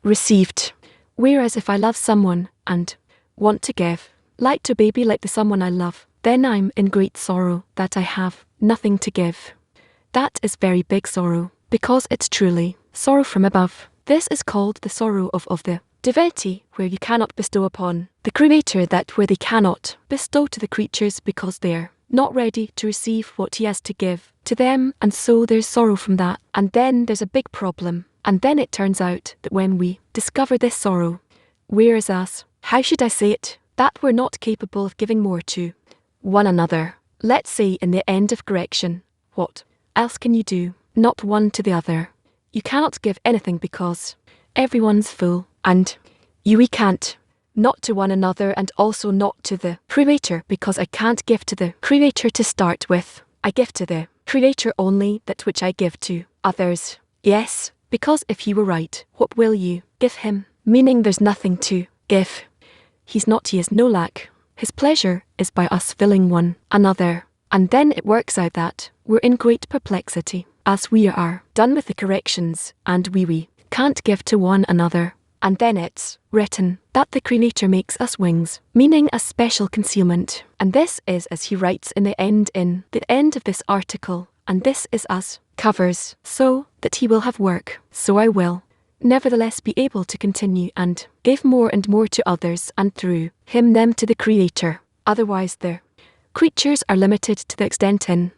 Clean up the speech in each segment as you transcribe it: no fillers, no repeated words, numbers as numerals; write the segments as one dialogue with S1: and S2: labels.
S1: received. Whereas if I love someone and want to give, like to baby like the someone I love, then I'm in great sorrow that I have nothing to give. That is very big sorrow, because it's truly sorrow from above. This is called the sorrow of the divinity, where you cannot bestow upon the Creator that where they cannot bestow to the creatures because they're not ready to receive what he has to give to them, and so there's sorrow from that. And then there's a big problem, and then it turns out that when we discover this sorrow, whereas us, how should I say it, that we're not capable of giving more to one another. Let's say in the end of correction, what else can you do? Not one to the other. You cannot give anything because everyone's full, and we can't. Not to one another, and also not to the Creator, because I can't give to the Creator to start with. I give to the Creator only that which I give to others. Yes, because if he were right, what will you give him? Meaning there's nothing to give. He has no lack. His pleasure is by us filling one another. And then it works out that we're in great perplexity, as we are done with the corrections, and we can't give to one another. And then it's written that the Creator makes us wings, meaning a special concealment. And this is as he writes in the end of this article, and this is us covers, so that he will have work, so I will nevertheless be able to continue and give more and more to others, and through him them to the Creator. Otherwise the creatures are limited to the extent in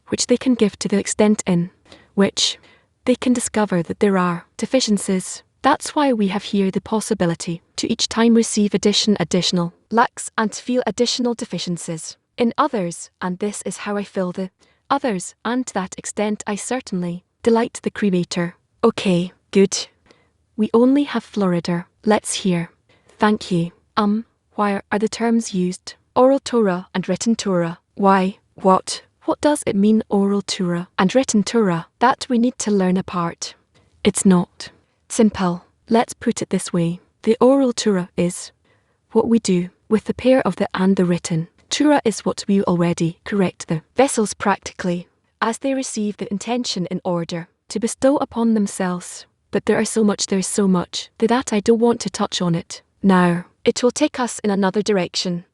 S1: which they can give, to the extent in which they can discover that there are deficiencies. That's why we have here the possibility to each time receive additional lacks and feel additional deficiencies in others, and this is how I fill the others, and to that extent I certainly delight the Creator. Okay, good. We only have Florida. Let's hear. Thank you. Why are the terms used? Oral Torah and written Torah. Why? What does it mean, oral Torah and written Torah? That we need to learn apart. It's not simple. Let's put it this way. The oral Torah is what we do with the pair of the and the written. Torah is what we already correct the vessels practically, as they receive the intention in order to bestow upon themselves. But there's so much that I don't want to touch on it now. It will take us in another direction.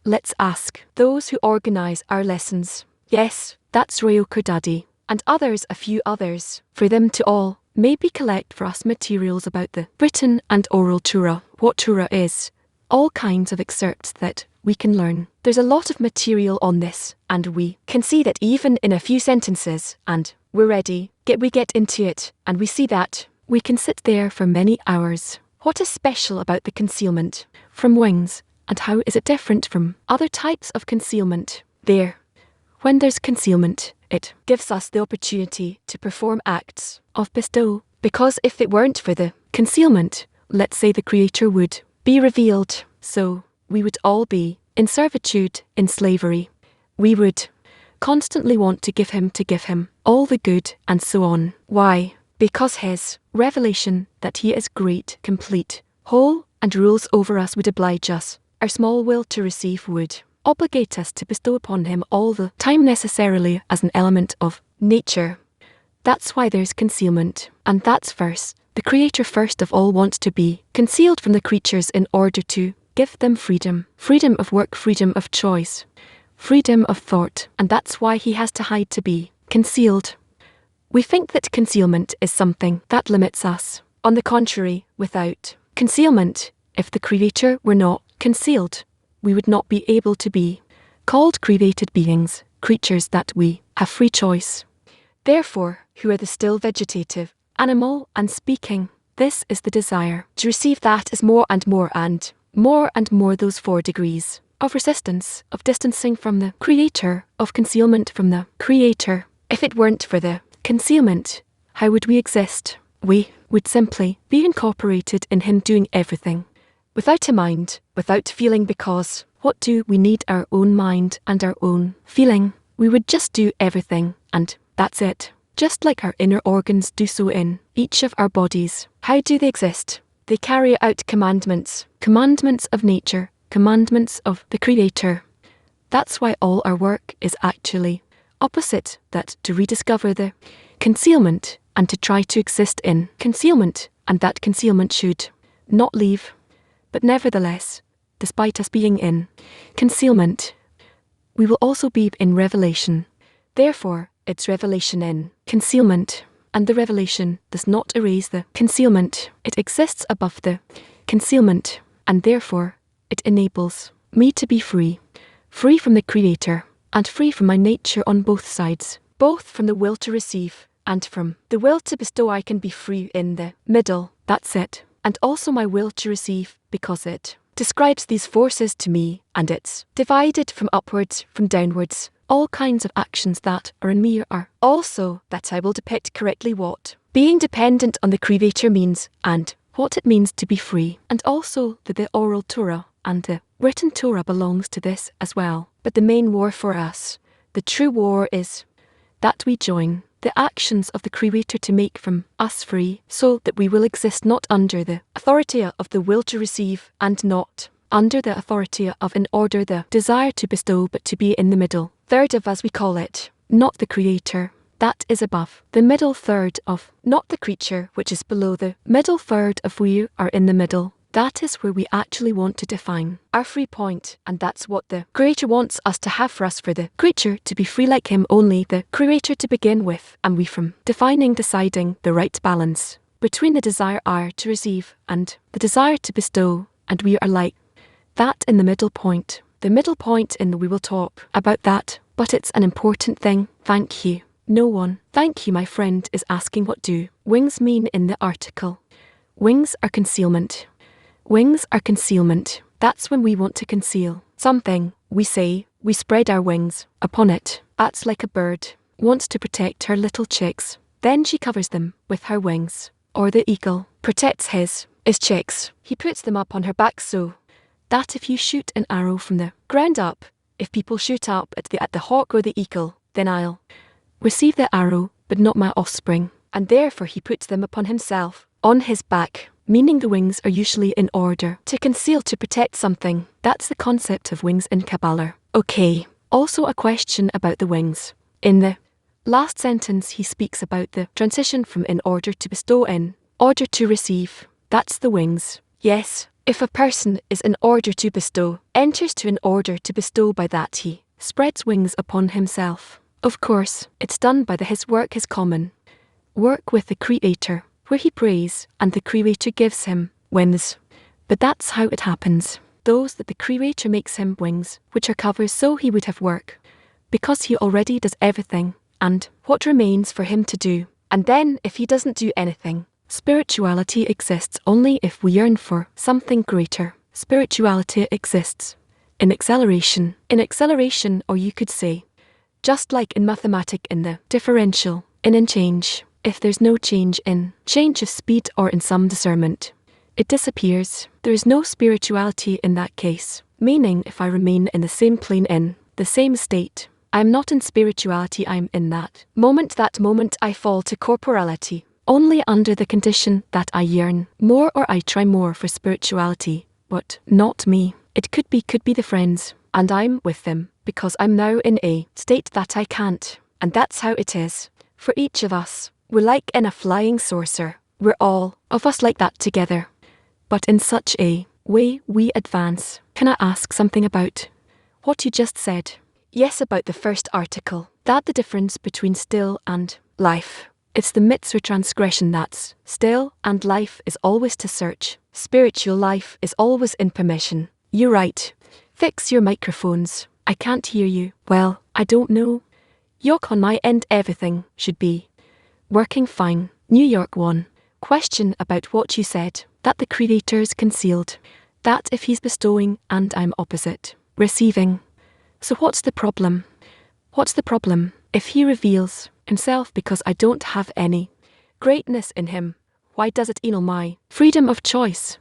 S1: Let's ask those who organize our lessons. Yes, that's Rayo Kurdadi, and others, a few others, for them to all maybe collect for us materials about the written and oral Torah, what Torah is, all kinds of excerpts that we can learn. There's a lot of material on this, and we can see that even in a few sentences, and we're ready, we get into it, and we see that we can sit there for many hours. What is special about the concealment from wings, and how is it different from other types of concealment? When there's concealment, it gives us the opportunity to perform acts of bestow, because if it weren't for the concealment, let's say the Creator would be revealed, so we would all be in servitude, in slavery. We would constantly want to give him all the good, and so on. Why? Because his revelation that he is great, complete, whole, and rules over us would oblige us. Our small will to receive would obligate us to bestow upon him all the time necessarily as an element of nature. That's why there's concealment, and that's first. The Creator first of all wants to be concealed from the creatures in order to give them freedom of work, freedom of choice, freedom of thought, and that's why he has to hide to be concealed. We think that concealment is something that limits us. On the contrary, without concealment, if the Creator were not concealed, we would not be able to be called created beings, creatures that we have free choice. Therefore, who are the still vegetative, animal, and speaking, this is the desire to receive that is more and more and more those 4 degrees of resistance, of distancing from the Creator, of concealment from the Creator. If it weren't for the concealment, how would we exist? We would simply be incorporated in him doing everything, without a mind, without feeling, because what do we need? Our own mind and our own feeling. We would just do everything, and that's it. Just like our inner organs do so in each of our bodies. How do they exist? They carry out commandments of nature, commandments of the Creator. That's why all our work is actually opposite that, to rediscover the concealment and to try to exist in concealment and that concealment should not leave. But nevertheless, despite us being in concealment, we will also be in revelation. Therefore, it's revelation in concealment, and the revelation does not erase the concealment. It exists above the concealment, and therefore, it enables me to be free. Free from the Creator, and free from my nature on both sides. Both from the will to receive, and from the will to bestow. I can be free in the middle, that's it. And also my will to receive, because it describes these forces to me, and it's divided from upwards, from downwards. All kinds of actions that are in me are also that I will depict correctly what being dependent on the Creator means, and what it means to be free, and also that the oral Torah and the written Torah belongs to this as well. But the main war for us, the true war, is that we join the actions of the Creator to make from us free, so that we will exist not under the authority of the will to receive, and not under the authority of in order the desire to bestow, but to be in the middle third of, as we call it, not the Creator, that is above the middle third of, not the creature, which is below the middle third of. We are in the middle. That is where we actually want to define our free point, and that's what the Creator wants us to have for us, for the creature to be free like Him, only the Creator to begin with, and we from deciding the right balance between the desire to receive and the desire to bestow, and we are like that in the middle point. The middle point in the we will talk about that, but it's an important thing. Thank you. No one, thank you my friend, is asking what do wings mean in the article. Wings are concealment. Wings are concealment. That's when we want to conceal something. We say, we spread our wings upon it. That's like a bird wants to protect her little chicks. Then she covers them with her wings. Or the eagle protects his chicks. He puts them up on her back so that if you shoot an arrow from the ground up, if people shoot up at the hawk or the eagle, then I'll receive the arrow, but not my offspring. And therefore he puts them upon himself, on his back. Meaning the wings are usually in order to conceal, to protect something. That's the concept of wings in Kabbalah. Okay, also a question about the wings. In the last sentence he speaks about the transition from in order to bestow in order to receive. That's the wings. Yes, if a person is in order to bestow, enters to in order to bestow, by that he spreads wings upon himself. Of course, it's done by his work, his common work with the Creator, where he prays, and the Creator gives him wings. But that's how it happens. Those that the Creator makes him wings, which are covers, so he would have work, because he already does everything, and what remains for him to do. And then, if he doesn't do anything, spirituality exists only if we yearn for something greater. Spirituality exists in acceleration. In acceleration, or you could say, just like in mathematics, in the differential, in change. If there's no change of speed or in some discernment, it disappears. There is no spirituality in that case. Meaning, if I remain in the same plane, in the same state, I am not in spirituality, I am in that moment. That moment I fall to corporality, only under the condition that I yearn more or I try more for spirituality, but not me. It could be the friends, and I'm with them, because I'm now in a state that I can't. And that's how it is for each of us. We're like in a flying saucer. We're all of us like that together. But in such a way we advance. Can I ask something about what you just said? Yes, about the first article. That the difference between still and life. It's the mitzvah transgression that's still, and life is always to search. Spiritual life is always in permission. You're right. Fix your microphones. I can't hear you. Well, I don't know. Yok, on my end everything should be working fine. New York 1. Question about what you said, that the Creator's concealed. That if he's bestowing and I'm opposite, receiving. So what's the problem? What's the problem? If he reveals himself because I don't have any greatness in him, why does it annul my freedom of choice?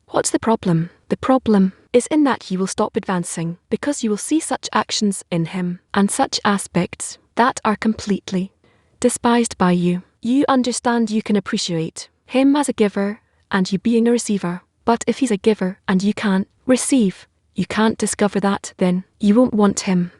S1: What's the problem? The problem is in that you will stop advancing, because you will see such actions in him, and such aspects, that are completely despised by you. You understand, you can appreciate him as a giver, and you being a receiver. But if he's a giver and you can't receive, you can't discover that, then you won't want him.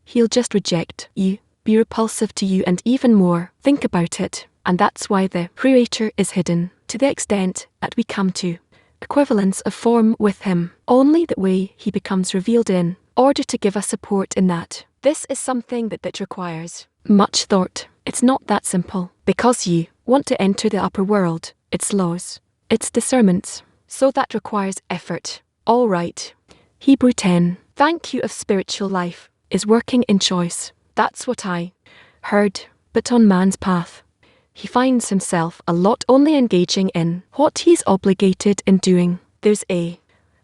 S1: He'll just reject you, be repulsive to you, and even more. Think about it. And that's why the Creator is hidden. to the extent that we come to equivalence of form with him, only that way he becomes revealed in order to give us support in that. This is something that requires much thought. It's not that simple, because you want to enter the upper world, its laws, its discernments, so that requires effort. All right. Hebrew 10. Thank you of spiritual life is working in choice. That's what I heard, but on man's path, he finds himself a lot only engaging in what he's obligated in doing. There's a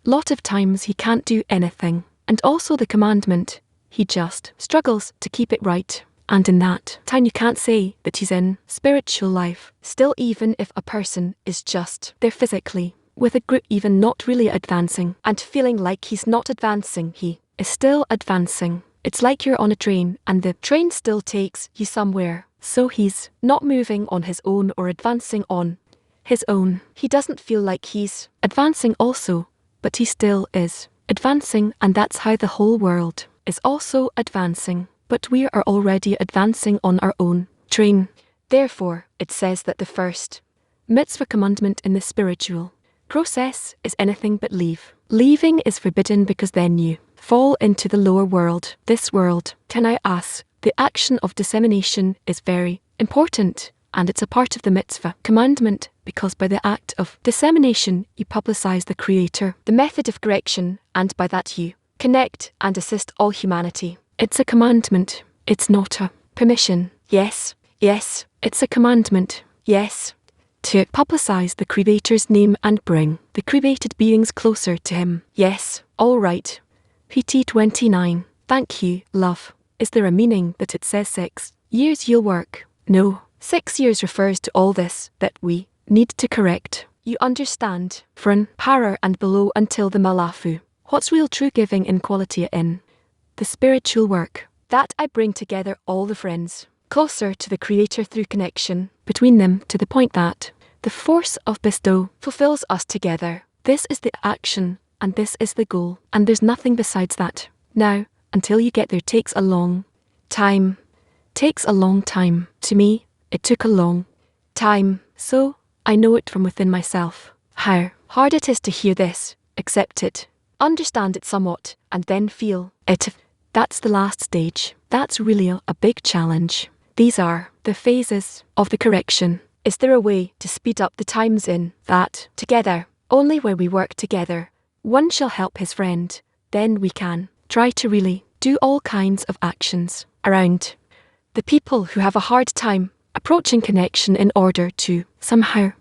S1: lot of times he can't do anything, and also the commandment, he just struggles to keep it right. And in that time you can't say that he's in spiritual life. Still, even if a person is just there physically, with a group even not really advancing, and feeling like he's not advancing, he is still advancing. It's like you're on a train, and the train still takes you somewhere. So he's not moving on his own or advancing on his own. He doesn't feel like he's advancing also, but he still is advancing, and that's how the whole world is also advancing. But we are already advancing on our own train. Therefore, it says that the first mitzvah commandment in the spiritual process is anything but leave. Leaving is forbidden because then you fall into the lower world. This world, can I ask, the action of dissemination is very important, and it's a part of the mitzvah commandment, because by the act of dissemination you publicize the Creator, the method of correction, and by that you connect and assist all humanity. It's a commandment. It's not a permission. Yes, it's a commandment. Yes. To publicize the Creator's name and bring the created beings closer to him. Yes, all right. PT 29. Thank you, love. Is there a meaning that it says 6 years you'll work? No. 6 years refers to all this that we need to correct. You understand? From para and below until the malafu. What's real true giving in quality in the spiritual work? That I bring together all the friends closer to the Creator through connection between them, to the point that the force of bestow fulfills us together. This is the action, and this is the goal, and there's nothing besides that. Now, until you get there takes a long time. Takes a long time. To me, it took a long time. So, I know it from within myself. How hard it is to hear this, accept it, understand it somewhat, and then feel it. That's the last stage. That's really a big challenge. These are the phases of the correction. Is there a way to speed up the times in that together? Only when we work together, one shall help his friend, then we can try to really do all kinds of actions around the people who have a hard time approaching connection in order to somehow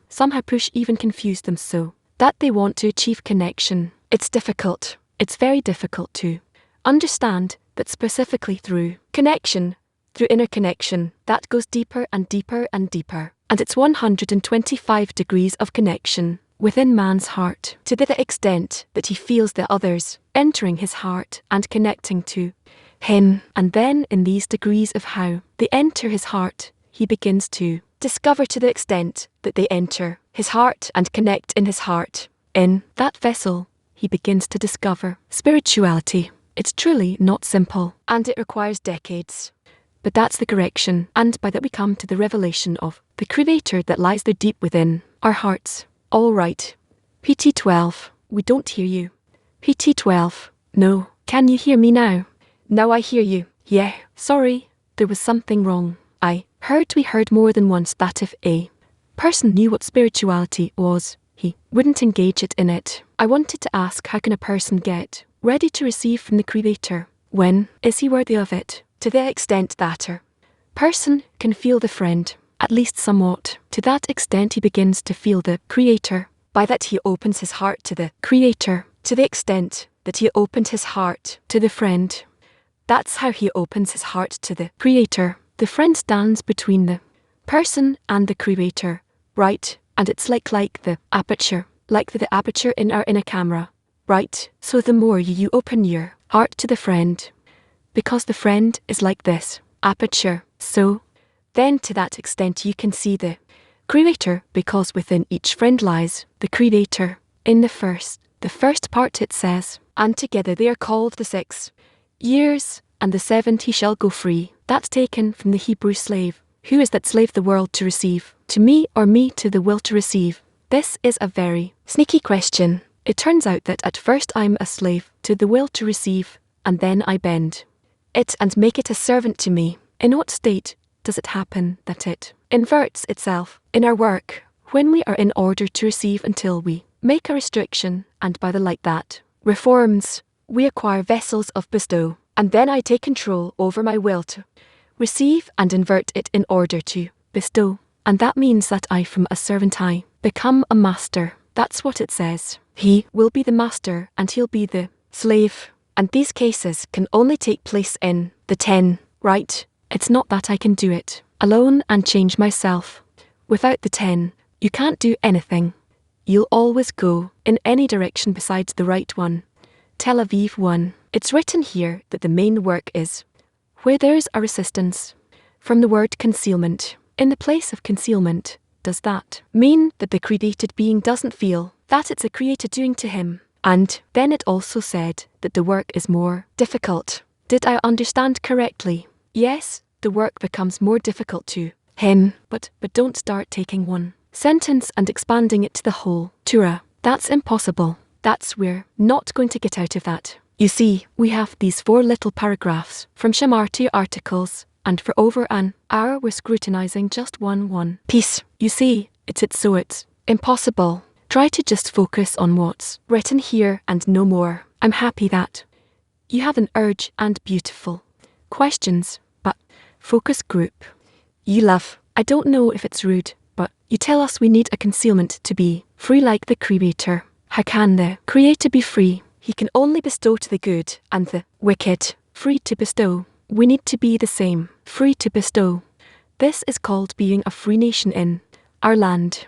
S1: push, even confuse them so that they want to achieve connection. It's difficult. It's very difficult to understand that specifically through connection, through interconnection, that goes deeper and deeper and deeper. And it's 125 degrees of connection within man's heart, to the extent that he feels the others entering his heart and connecting to him. And then in these degrees of how they enter his heart, he begins to discover to the extent that they enter his heart and connect in his heart. In that vessel, he begins to discover spirituality. It's truly not simple, and it requires decades. But that's the correction, and by that we come to the revelation of the Creator that lies there deep within our hearts. All right. PT 12. We don't hear you. PT 12. No. Can you hear me now? Now I hear you. Yeah. Sorry. There was something wrong. We heard more than once that if a person knew what spirituality was, he wouldn't engage it in it. I wanted to ask, how can a person get ready to receive from the Creator? When is he worthy of it? To the extent that a person can feel the friend, at least somewhat. To that extent he begins to feel the Creator. By that he opens his heart to the Creator. To the extent that he opened his heart to the friend. That's how he opens his heart to the Creator. The friend stands between the person and the Creator, right? And it's like the aperture, like the aperture in a camera, right? So the more you open your heart to the friend, because the friend is like this aperture, so then to that extent you can see the Creator, because within each friend lies the Creator. In the first part it says, and together they are called the 6 years, and the 7th he shall go free. That's taken from the Hebrew slave. Who is that slave? The world to receive. To me, or me to the will to receive. This is a very sneaky question. It turns out that at first I'm a slave to the will to receive, and then I bend it and make it a servant to me. In what state does it happen that it inverts itself? In our work, when we are in order to receive until we make a restriction, and by the like that reforms, we acquire vessels of bestow, and then I take control over my will to receive and invert it in order to bestow. And that means that I from a servant I become a master. That's what it says. He will be the master and he'll be the slave. And these cases can only take place in the 10, right? It's not that I can do it alone and change myself. Without the 10, you can't do anything. You'll always go in any direction besides the right one. Tel Aviv 1. It's written here that the main work is where there's a resistance. From the word concealment. In the place of concealment, does that mean that the created being doesn't feel that it's a creator doing to him? And then it also said that the work is more difficult. Did I understand correctly? Yes, the work becomes more difficult to him, but don't start taking one sentence and expanding it to the whole Torah. That's impossible. We're not going to get out of that. You see, we have these 4 little paragraphs from Shamarti articles, and for over an hour we're scrutinizing just one piece. You see, it's impossible. Try to just focus on what's written here and no more. I'm happy that you have an urge and beautiful questions, but focus group. You love, I don't know if it's rude, but you tell us we need a concealment to be free like the creator. How can the creator be free? He can only bestow to the good and the wicked. Free to bestow. We need to be the same, free to bestow. This is called being a free nation in our land.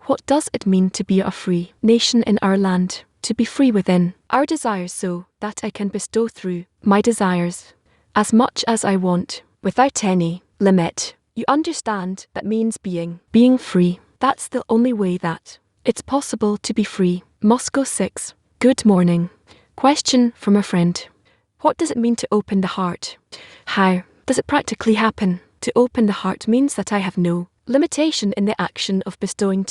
S1: What does it mean to be a free nation in our land? To be free within our desires so that I can bestow through my desires as much as I want, without any limit. You understand that means being free. That's the only way that it's possible to be free. Moscow 6. Good morning. Question from a friend. What does it mean to open the heart? How does it practically happen? To open the heart means that I have no limitation in the action of bestowing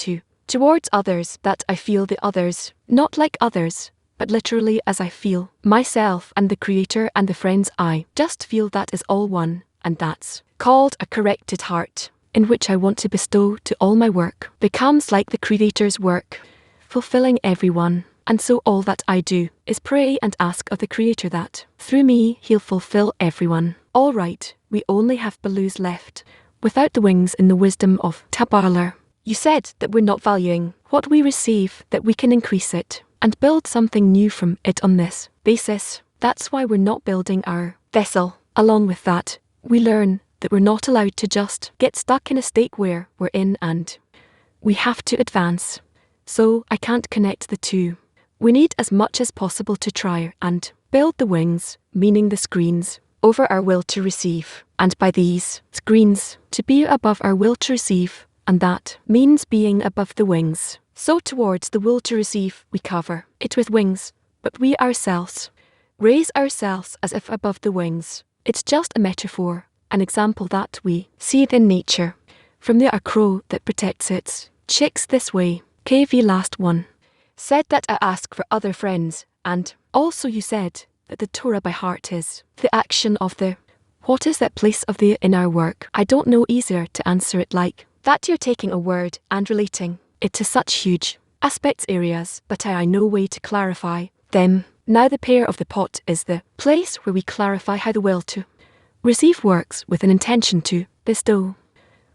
S1: towards others, that I feel the others, not like others, but literally as I feel myself and the creator and the friends. I just feel that is all one, and that's called a corrected heart, in which I want to bestow to all my work, becomes like the creator's work, fulfilling everyone. And so all that I do is pray and ask of the Creator that, through me, He'll fulfill everyone. All right, we only have balloons left, without the wings in the wisdom of Tabbalah. You said that we're not valuing what we receive, that we can increase it, and build something new from it on this basis. That's why we're not building our vessel. Along with that, we learn that we're not allowed to just get stuck in a state where we're in, and we have to advance. So I can't connect the two. We need as much as possible to try and build the wings, meaning the screens, over our will to receive, and by these screens, to be above our will to receive, and that means being above the wings. So towards the will to receive, we cover it with wings, but we ourselves raise ourselves as if above the wings. It's just a metaphor, an example that we see in nature, from the crow that protects its chicks this way. KV last one. Said that I ask for other friends, and also you said that the Torah by heart is the action of the. What is that place of the in our work? I don't know easier to answer it like that. You're taking a word and relating it to such huge aspects areas, but I no way to clarify them. Now the pair of the pot is the place where we clarify how the will to receive works with an intention to bestow.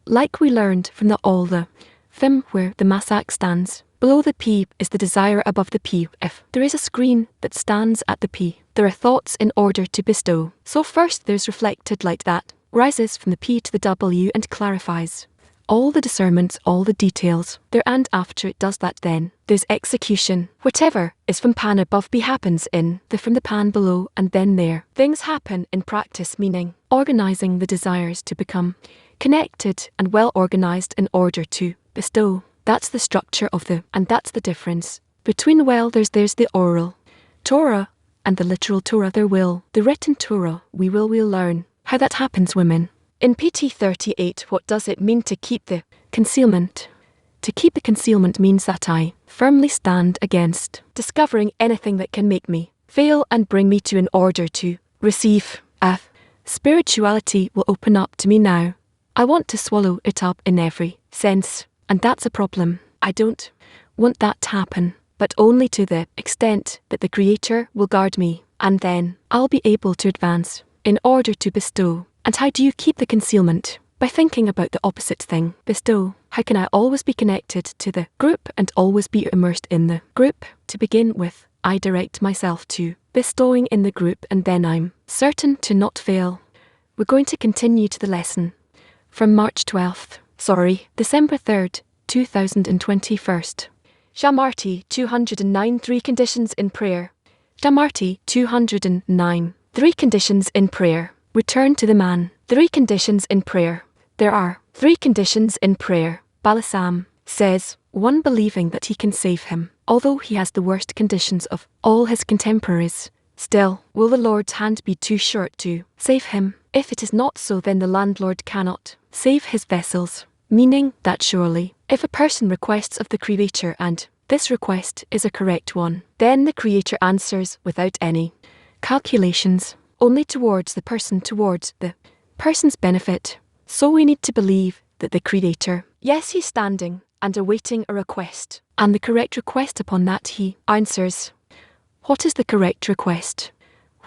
S1: Like we learned from the all the Fim where the Masak stands. Below the P is the desire, above the P. If there is a screen that stands at the P, there are thoughts in order to bestow. So first there's reflected light that rises from the P to the W and clarifies all the discernments, all the details there, and after it does that then there's execution. Whatever is from pan above B happens in the from the pan below, and then there things happen in practice, meaning organizing the desires to become connected and well organized in order to bestow. That's the structure of the, and that's the difference between, well, there's the oral Torah and the literal Torah. There will, the written Torah, we'll learn how that happens, women. In PT 38, what does it mean to keep the concealment? To keep the concealment means that I firmly stand against discovering anything that can make me fail and bring me to in order to receive. Spirituality will open up to me now. I want to swallow it up in every sense, and that's a problem. I don't want that to happen, but only to the extent that the Creator will guard me, and then I'll be able to advance in order to bestow. And how do you keep the concealment? By thinking about the opposite thing, bestow. How can I always be connected to the group and always be immersed in the group? To begin with, I direct myself to bestowing in the group, and then I'm certain to not fail. We're going to continue to the lesson from December 3rd, 2021. Shamarti 209 3 Conditions in Prayer. Shamarti 209 3 Conditions in Prayer. Return to the man. 3 conditions in prayer. There are 3 conditions in prayer. Balasam says, 1. Believing that he can save him, although he has the worst conditions of all his contemporaries. Still, will the Lord's hand be too short to save him? If it is not so, then the landlord cannot save his vessels. Meaning that surely, if a person requests of the Creator and this request is a correct one, then the Creator answers without any calculations, only towards the person's benefit. So we need to believe that the Creator, yes, he's standing and awaiting a request, and the correct request upon that he answers. What is the correct request?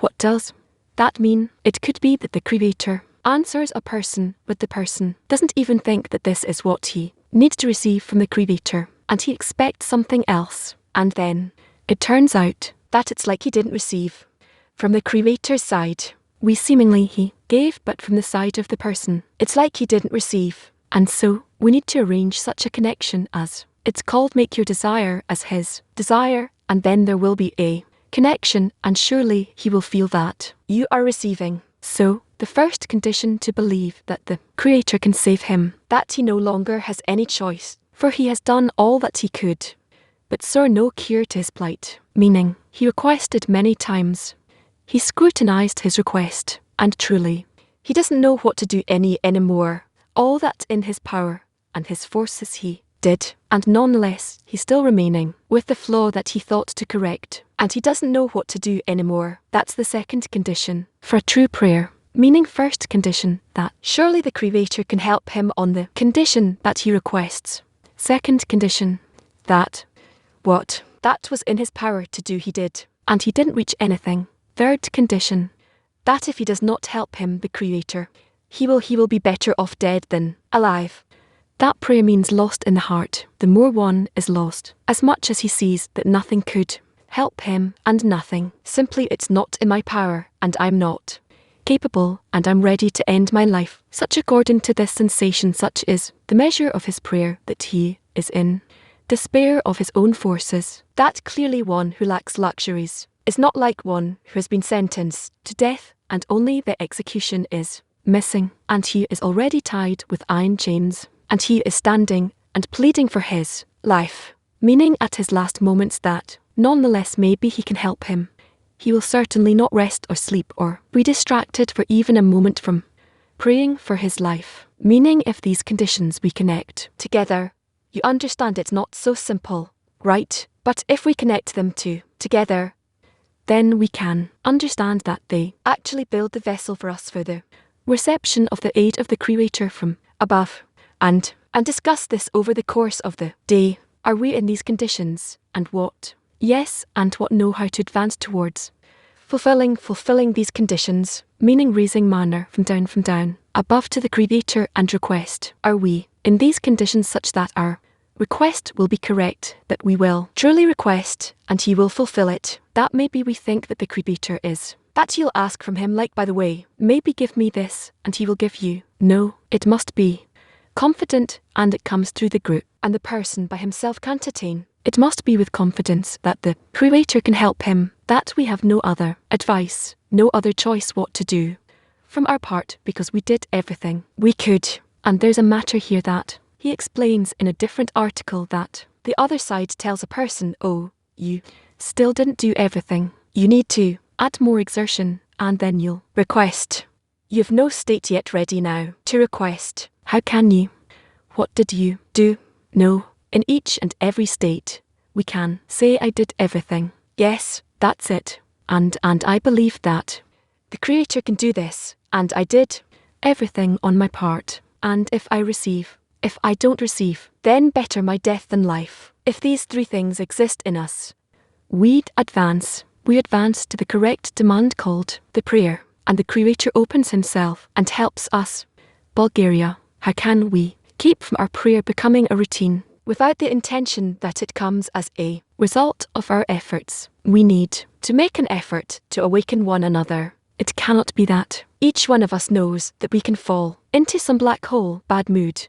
S1: What does that mean? It could be that the Creator answers a person, but the person doesn't even think that this is what he needs to receive from the Creator, and he expects something else, and then it turns out that it's like he didn't receive. From the Creator's side, we seemingly he gave, but from the side of the person, it's like he didn't receive. And so, we need to arrange such a connection as, it's called make your desire as his desire, and then there will be a connection, and surely he will feel that you are receiving. So, the first condition to believe that the Creator can save him, that he no longer has any choice, for he has done all that he could, but saw no cure to his plight, meaning, he requested many times. He scrutinized his request, and truly, he doesn't know what to do anymore. All that in his power and his forces he did, and nonetheless, he's still remaining with the flaw that he thought to correct, and he doesn't know what to do anymore. That's the second condition for a true prayer. Meaning first condition, that surely the Creator can help him on the condition that he requests. Second condition, that what that was in his power to do he did, and he didn't reach anything. Third condition, that if he does not help him, the Creator, he will be better off dead than alive. That prayer means lost in the heart. The more one is lost, as much as he sees that nothing could help him, and nothing, simply it's not in my power, and I'm not capable, and I'm ready to end my life. Such according to this sensation, such is the measure of his prayer, that he is in despair of his own forces. That clearly one who lacks luxuries is not like one who has been sentenced to death, and only the execution is missing, and he is already tied with iron chains, and he is standing and pleading for his life, meaning at his last moments that, nonetheless, maybe he can help him. He will certainly not rest or sleep or be distracted for even a moment from praying for his life. Meaning if these conditions we connect together, you understand it's not so simple, right? But if we connect them together, then we can understand that they actually build the vessel for us for the reception of the aid of the Creator from above. And discuss this over the course of the day. Are we in these conditions? And what? Yes, and what know how to advance towards fulfilling these conditions, meaning raising manner from down, above to the Creator and request. Are we in these conditions such that our request will be correct, that we will truly request, and he will fulfill it? That maybe we think that the Creator is, that you'll ask from him like, by the way, maybe give me this, and he will give you. No, it must be confident, and it comes through the group, and the person by himself can't attain. It must be with confidence that the Creator can help him, that we have no other advice, no other choice what to do from our part, because we did everything we could. And there's a matter here that he explains in a different article, that the other side tells a person, oh, you still didn't do everything. You need to add more exertion, and then you'll request. You've no state yet ready now to request. How can you? What did you do? No, In each and every state, we can say I did everything. Yes, that's it. And I believe that the Creator can do this, and I did everything on my part. And if I don't receive, then better my death than life. If these three things exist in us, we advance to the correct demand called the prayer, and the Creator opens Himself and helps us. Bulgaria, how can we keep from our prayer becoming a routine, without the intention that it comes as a result of our efforts? We need to make an effort to awaken one another. It cannot be that each one of us knows that we can fall into some black hole, bad mood,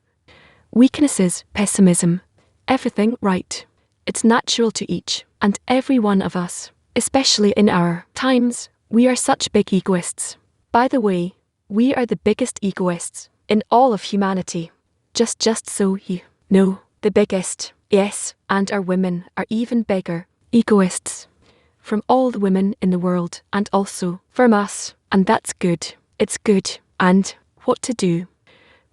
S1: weaknesses, pessimism, everything right. It's natural to each and every one of us, especially in our times. We are such big egoists. By the way, we are the biggest egoists in all of humanity. Just so you know, the biggest, yes, and our women are even bigger egoists. From all the women in the world, and also from us, and that's good. It's good. And what to do?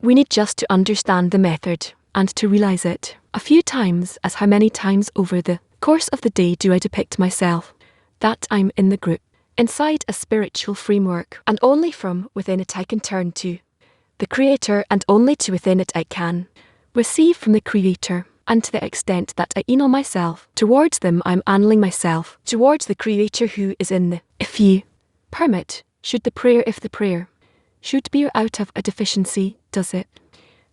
S1: We need just to understand the method, and to realize it a few times. As how many times over the course of the day do I depict myself that I'm in the group, inside a spiritual framework, and only from within it I can turn to the Creator, and only to within it I can receive from the Creator. And to the extent that I anneal myself towards them, I'm annealing myself towards the Creator who is in the, if you permit, if the prayer should be out of a deficiency, does it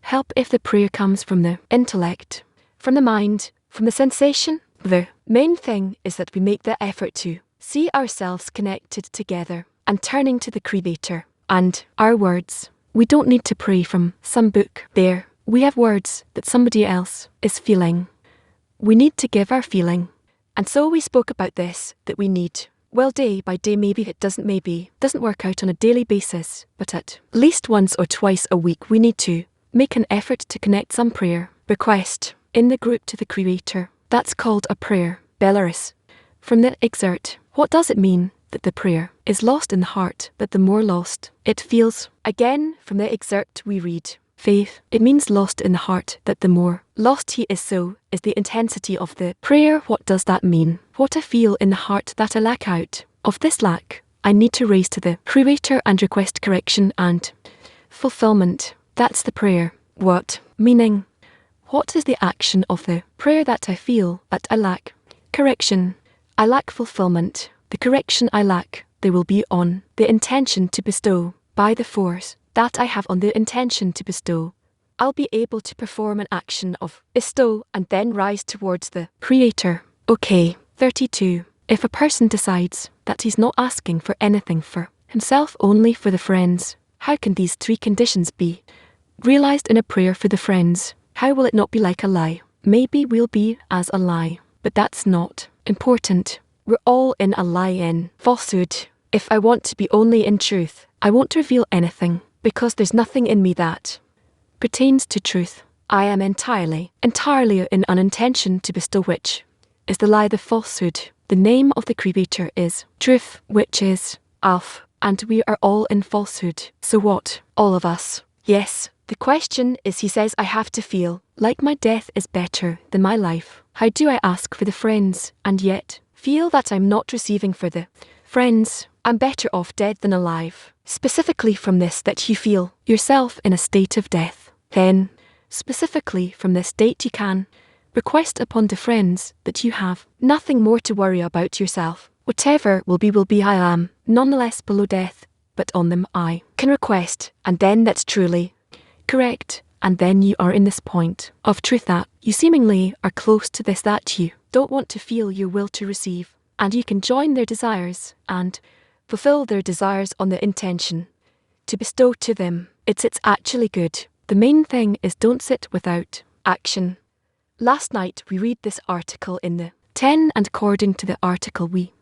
S1: help if the prayer comes from the intellect, from the mind, from the sensation? The main thing is that we make the effort to see ourselves connected together and turning to the Creator. And our words, we don't need to pray from some book. There, we have words that somebody else is feeling. We need to give our feeling. And so we spoke about this, that we need, well, day by day, maybe it doesn't work out on a daily basis, but at least once or twice a week we need to make an effort to connect some prayer request in the group to the Creator. That's called a prayer. Belarus. From the excerpt, what does it mean that the prayer is lost in the heart, that the more lost it feels? Again, from the excerpt we read, faith, it means lost in the heart, that the more lost he is, so is the intensity of the prayer. What does that mean? What I feel in the heart that I lack out of this lack, I need to raise to the Creator and request correction and fulfillment. That's the prayer. What? Meaning. What is the action of the prayer that I feel that I lack? Correction. I lack fulfillment. The correction I lack, they will be on the intention to bestow, by the force that I have on the intention to bestow. I'll be able to perform an action of bestow and then rise towards the Creator. Okay. 32. If a person decides that he's not asking for anything for himself, only for the friends, how can these three conditions be realized in a prayer for the friends? How will it not be like a lie? Maybe we'll be as a lie, but that's not important. We're all in a lie, in falsehood. If I want to be only in truth, I won't reveal anything, because there's nothing in me that pertains to truth. I am entirely in an intention to bestow, which is the lie, the falsehood. The name of the Creator is truth, which is Alf, and we are all in falsehood. So what? All of us. Yes. The question is, he says, I have to feel like my death is better than my life. How do I ask for the friends, and yet feel that I'm not receiving for the friends? I'm better off dead than alive. Specifically from this, that you feel yourself in a state of death. Then, specifically from this state, you can request upon the friends that you have nothing more to worry about yourself. Whatever will be, I am nonetheless below death, but on them I can request, and then that's truly correct. And then you are in this point of truth that you seemingly are close to this, that you don't want to feel your will to receive, and you can join their desires and fulfill their desires on the intention to bestow to them. It's actually good. The main thing is, don't sit without action. Last night we read this article in the 10, and according to the article we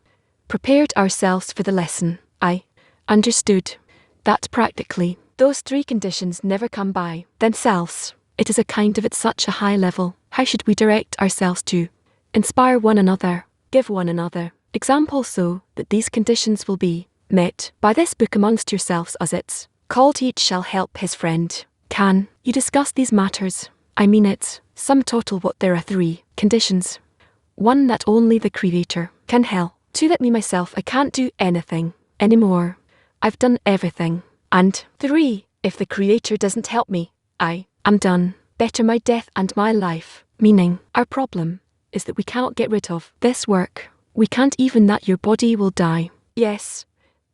S1: prepared ourselves for the lesson. I understood that practically those three conditions never come by themselves. It is a kind of at such a high level. How should we direct ourselves to inspire one another, give one another example, so that these conditions will be met by this book amongst yourselves, as it's called, each shall help his friend. Can you discuss these matters? I mean, it's Sum total what there are 3 conditions. 1 that only the Creator can help. 2 that me myself I can't do anything anymore. I've done everything. And 3 if the Creator doesn't help me, I am done. Better my death and my life. Meaning, our problem is that we cannot get rid of this work. We can't even that your body will die. Yes,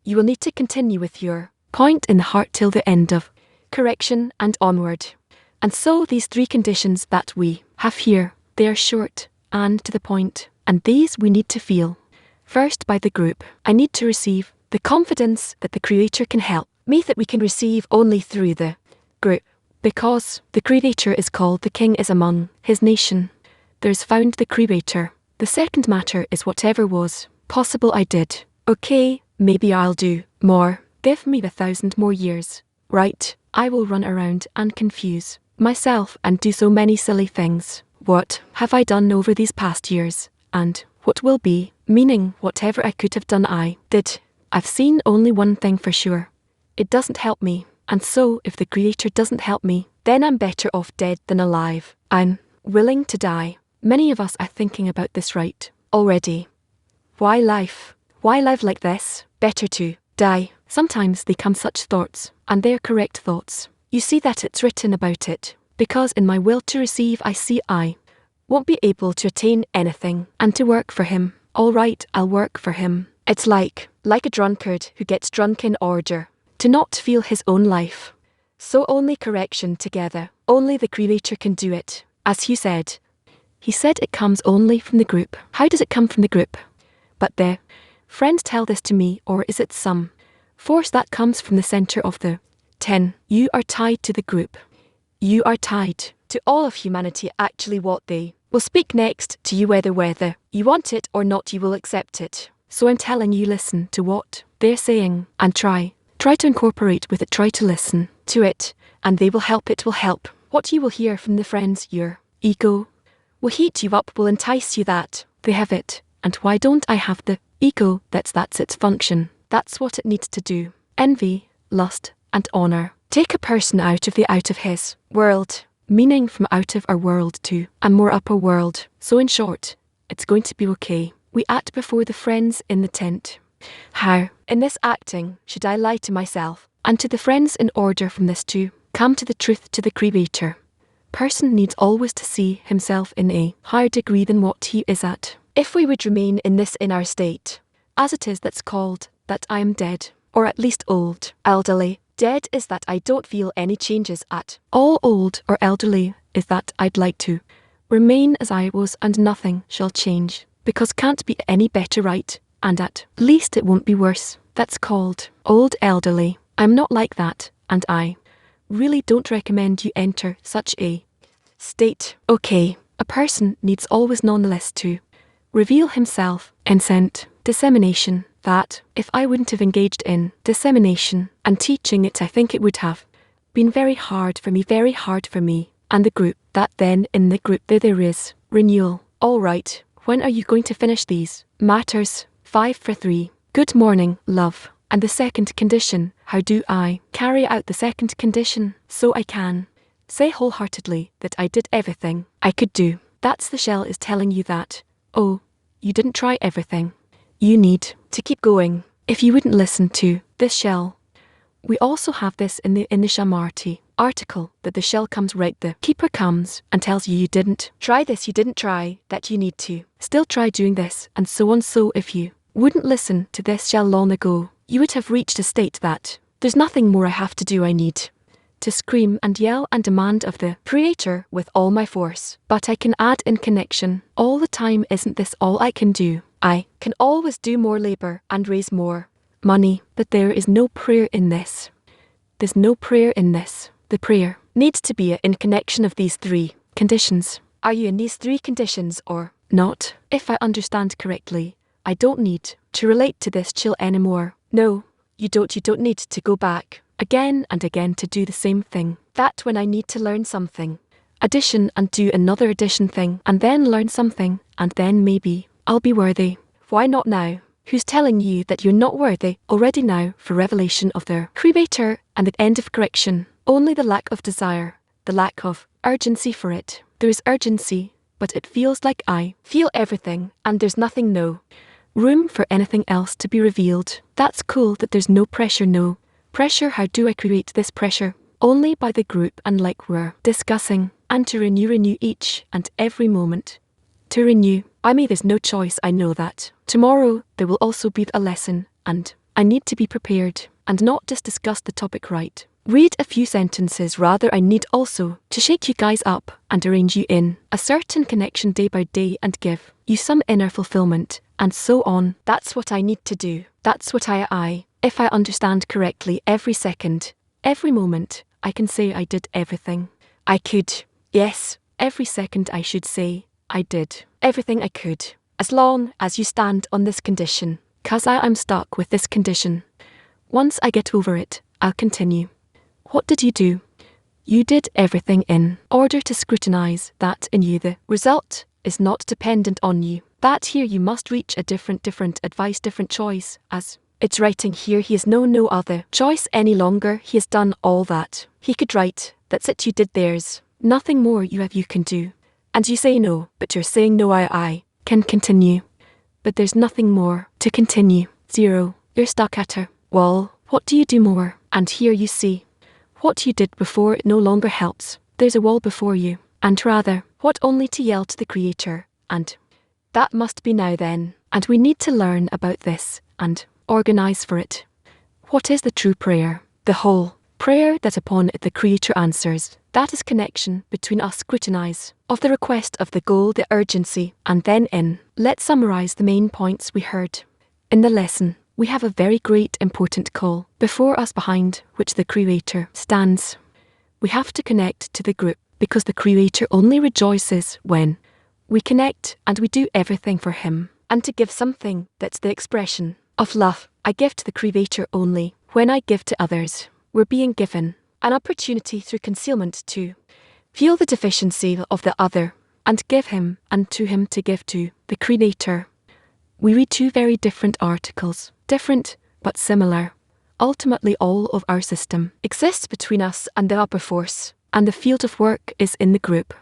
S1: you will need to continue with your point in the heart till the end of correction and onward. And so these 3 conditions that we have here, they are short and to the point, and these we need to feel. First, by the group, I need to receive the confidence that the Creator can help me, that we can receive only through the group. Because the Creator is called the King is among his nation. There is found the Creator. The second matter is whatever was possible I did. Okay, maybe I'll do more. Give me 1,000 more years. Right, I will run around and confuse myself and do so many silly things. What have I done over these past years? And what will be? Meaning, whatever I could have done I did. I've seen only one thing for sure. It doesn't help me. And so, if the Creator doesn't help me, then I'm better off dead than alive. I'm willing to die. Many of us are thinking about this right already. Why life? Why live like this? Better to die. Sometimes they come such thoughts, and they're correct thoughts. You see that it's written about it, because in my will to receive I see I won't be able to attain anything, and to work for him. All right, I'll work for him. It's like a drunkard who gets drunk in order to not feel his own life. So only correction together, only the Creator can do it. As Hugh said, he said it comes only from the group. How does it come from the group? But the friends tell this to me, or is it some force that comes from the center of the 10? You are tied to the group. You are tied to all of humanity. Actually what they will speak next to you, whether you want it or not, you will accept it. So I'm telling you, listen to what they're saying and try to incorporate with it, try to listen to it, and they will help. It will help. What you will hear from the friends, your ego will heat you up, will entice you that they have it. And why don't I have the ego? That's its function. That's what it needs to do. Envy, lust, and honor take a person out of his world, meaning from out of our world to a more upper world. So in short, it's going to be okay. We act before the friends in the tent. How, in this acting, should I lie to myself and to the friends in order from this to come to the truth, to the Creator? Person needs always to see himself in a higher degree than what he is at. If we would remain in this in our state, as it is, that's called that I am dead, or at least old, elderly. Dead is that I don't feel any changes at all. Old or elderly is that I'd like to remain as I was and nothing shall change, because can't be any better, right? And at least it won't be worse. That's called old elderly. I'm not like that, and I really don't recommend you enter such a state. Okay, a person needs always nonetheless to reveal himself in scent dissemination. That, if I wouldn't have engaged in dissemination and teaching it, I think it would have been very hard for me, and the group, that then in the group there is renewal. All right, when are you going to finish these matters? 5 for 3. Good morning, love. And the second condition, how do I carry out the second condition? So I can say wholeheartedly that I did everything I could do. That's the shell is telling you that, oh, you didn't try everything. You need to keep going. If you wouldn't listen to this shell, we also have this in the Shamarti article, that the shell comes right, the keeper comes and tells you didn't try this, you didn't try that, you need to still try doing this, and so on. So if you wouldn't listen to this shell long ago, you would have reached a state that there's nothing more I have to do. I need to scream and yell and demand of the Creator with all my force. But I can add in connection all the time. Isn't this all I can do? I can always do more labor and raise more money, but there is no prayer in this. There's no prayer in this. The prayer needs to be in connection of these 3 conditions. Are you in these 3 conditions or not? If I understand correctly, I don't need to relate to this chill anymore. No, you don't. You don't need to go back again and again to do the same thing. That when I need to learn something, addition and do another addition thing, and then learn something, and then maybe I'll be worthy. Why not now? Who's telling you that you're not worthy already now for revelation of their Creator and the end of correction? Only the lack of desire, the lack of urgency for it. There is urgency, but it feels like I feel everything and there's nothing, no room for anything else to be revealed. That's cool that there's no pressure, no pressure. How do I create this pressure? Only by the group and like we're discussing, and to renew each and every moment. To renew, there's no choice, I know that. Tomorrow there will also be a lesson, and I need to be prepared, and not just discuss the topic right. Read a few sentences rather. I need also to shake you guys up and arrange you in a certain connection day by day and give you some inner fulfillment, and so on. That's what I need to do. That's what if I understand correctly, every second, every moment, I can say I did everything I could. Yes, every second I should say I did everything I could. As long as you stand on this condition, 'cause I am stuck with this condition. Once I get over it, I'll continue. What did you do? You did everything in order to scrutinize that in you. The result is not dependent on you. That here you must reach a different advice, different choice. As it's writing here, he has no other choice any longer. He has done all that he could write. That's it, you did. There's nothing more you can do. And you say no, but you're saying no, I can continue. But there's nothing more to continue. Zero. You're stuck at her wall. What do you do more? And here you see what you did before, it no longer helps. There's a wall before you, and rather, what only to yell to the Creator, and that must be now then. And we need to learn about this, and organize for it. What is the true prayer? The whole prayer that upon it the Creator answers. That is connection between us, scrutinize of the request of the goal, the urgency, and then in. Let's summarize the main points we heard in the lesson. We have a very great important call before us, behind which the Creator stands. We have to connect to the group, because the Creator only rejoices when we connect and we do everything for Him. And to give something, that's the expression of love. I give to the Creator only when I give to others. We're being given an opportunity through concealment to feel the deficiency of the other and give him, and to him to give to the Creator. We read two very different articles, different but similar. Ultimately all of our system exists between us and the upper force, and the field of work is in the group.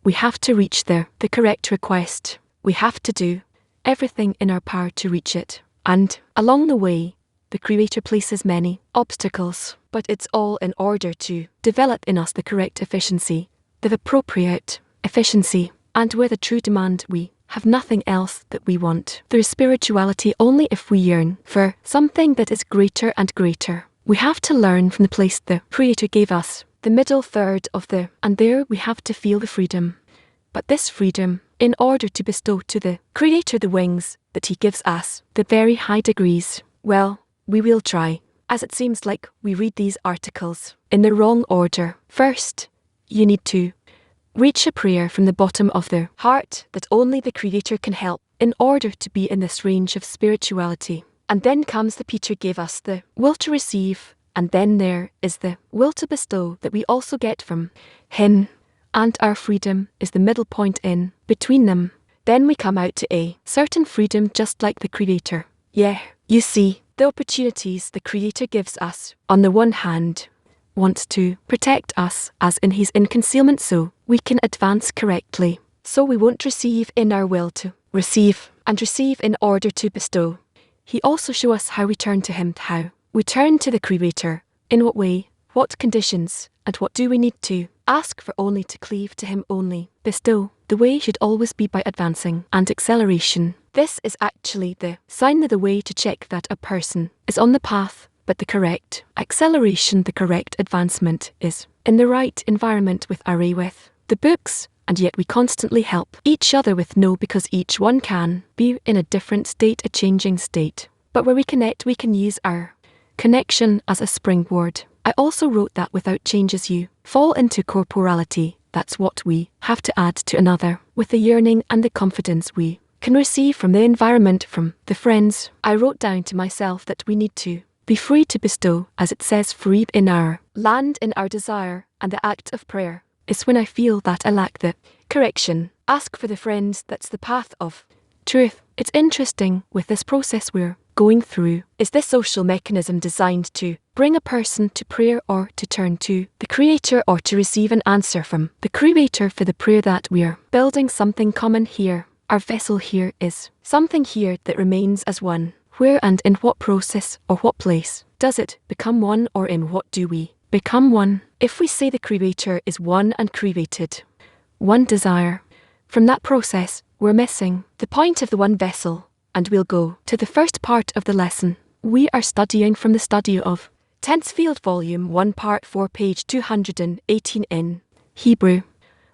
S1: We have to reach there, the correct request. We have to do everything in our power to reach it. And along the way, the Creator places many obstacles, but it's all in order to develop in us the correct efficiency, the appropriate efficiency, and with a true demand we have nothing else that we want. There is spirituality only if we yearn for something that is greater and greater. We have to learn from the place the Creator gave us, the middle third of and there we have to feel the freedom. But this freedom, in order to bestow to the Creator the wings that He gives us, the very high degrees, well, we will try, as it seems like we read these articles in the wrong order. First, you need to reach a prayer from the bottom of the heart that only the Creator can help in order to be in this range of spirituality. And then comes the Peter gave us the will to receive, and then there is the will to bestow that we also get from Him. And our freedom is the middle point in between them. Then we come out to a certain freedom just like the Creator. Yeah, you see, the opportunities the Creator gives us, on the one hand, wants to protect us as in He's in concealment so we can advance correctly. So we won't receive in our will to receive, and receive in order to bestow. He also show us how we turn to Him, how we turn to the Creator, in what way, what conditions, and what do we need to ask for only to cleave to Him only. Bestow. The way should always be by advancing and acceleration. This is actually the sign of the way to check that a person is on the path, but the correct acceleration, the correct advancement is in the right environment with the books, and yet we constantly help each other with because each one can be in a different state, a changing state. But where we connect, we can use our connection as a springboard. I also wrote that without changes you fall into corporality. That's what we have to add to another, with the yearning and the confidence we can receive from the environment, from the friends. I wrote down to myself that we need to be free to bestow, as it says, free in our land, in our desire, and the act of prayer is when I feel that I lack the correction. Ask for the friends, that's the path of truth. It's interesting with this process we're going through. Is this social mechanism designed to bring a person to prayer or to turn to the Creator or to receive an answer from the Creator for the prayer that we're building something common here? Our vessel here is something here that remains as one. Where and in what process or what place does it become one, or in what do we become one? If we say the Creator is one and created one desire, from that process we're missing the point of the one vessel, and we'll go to the first part of the lesson. We are studying from the study of Tensefield Volume 1 Part 4 page 218 in Hebrew.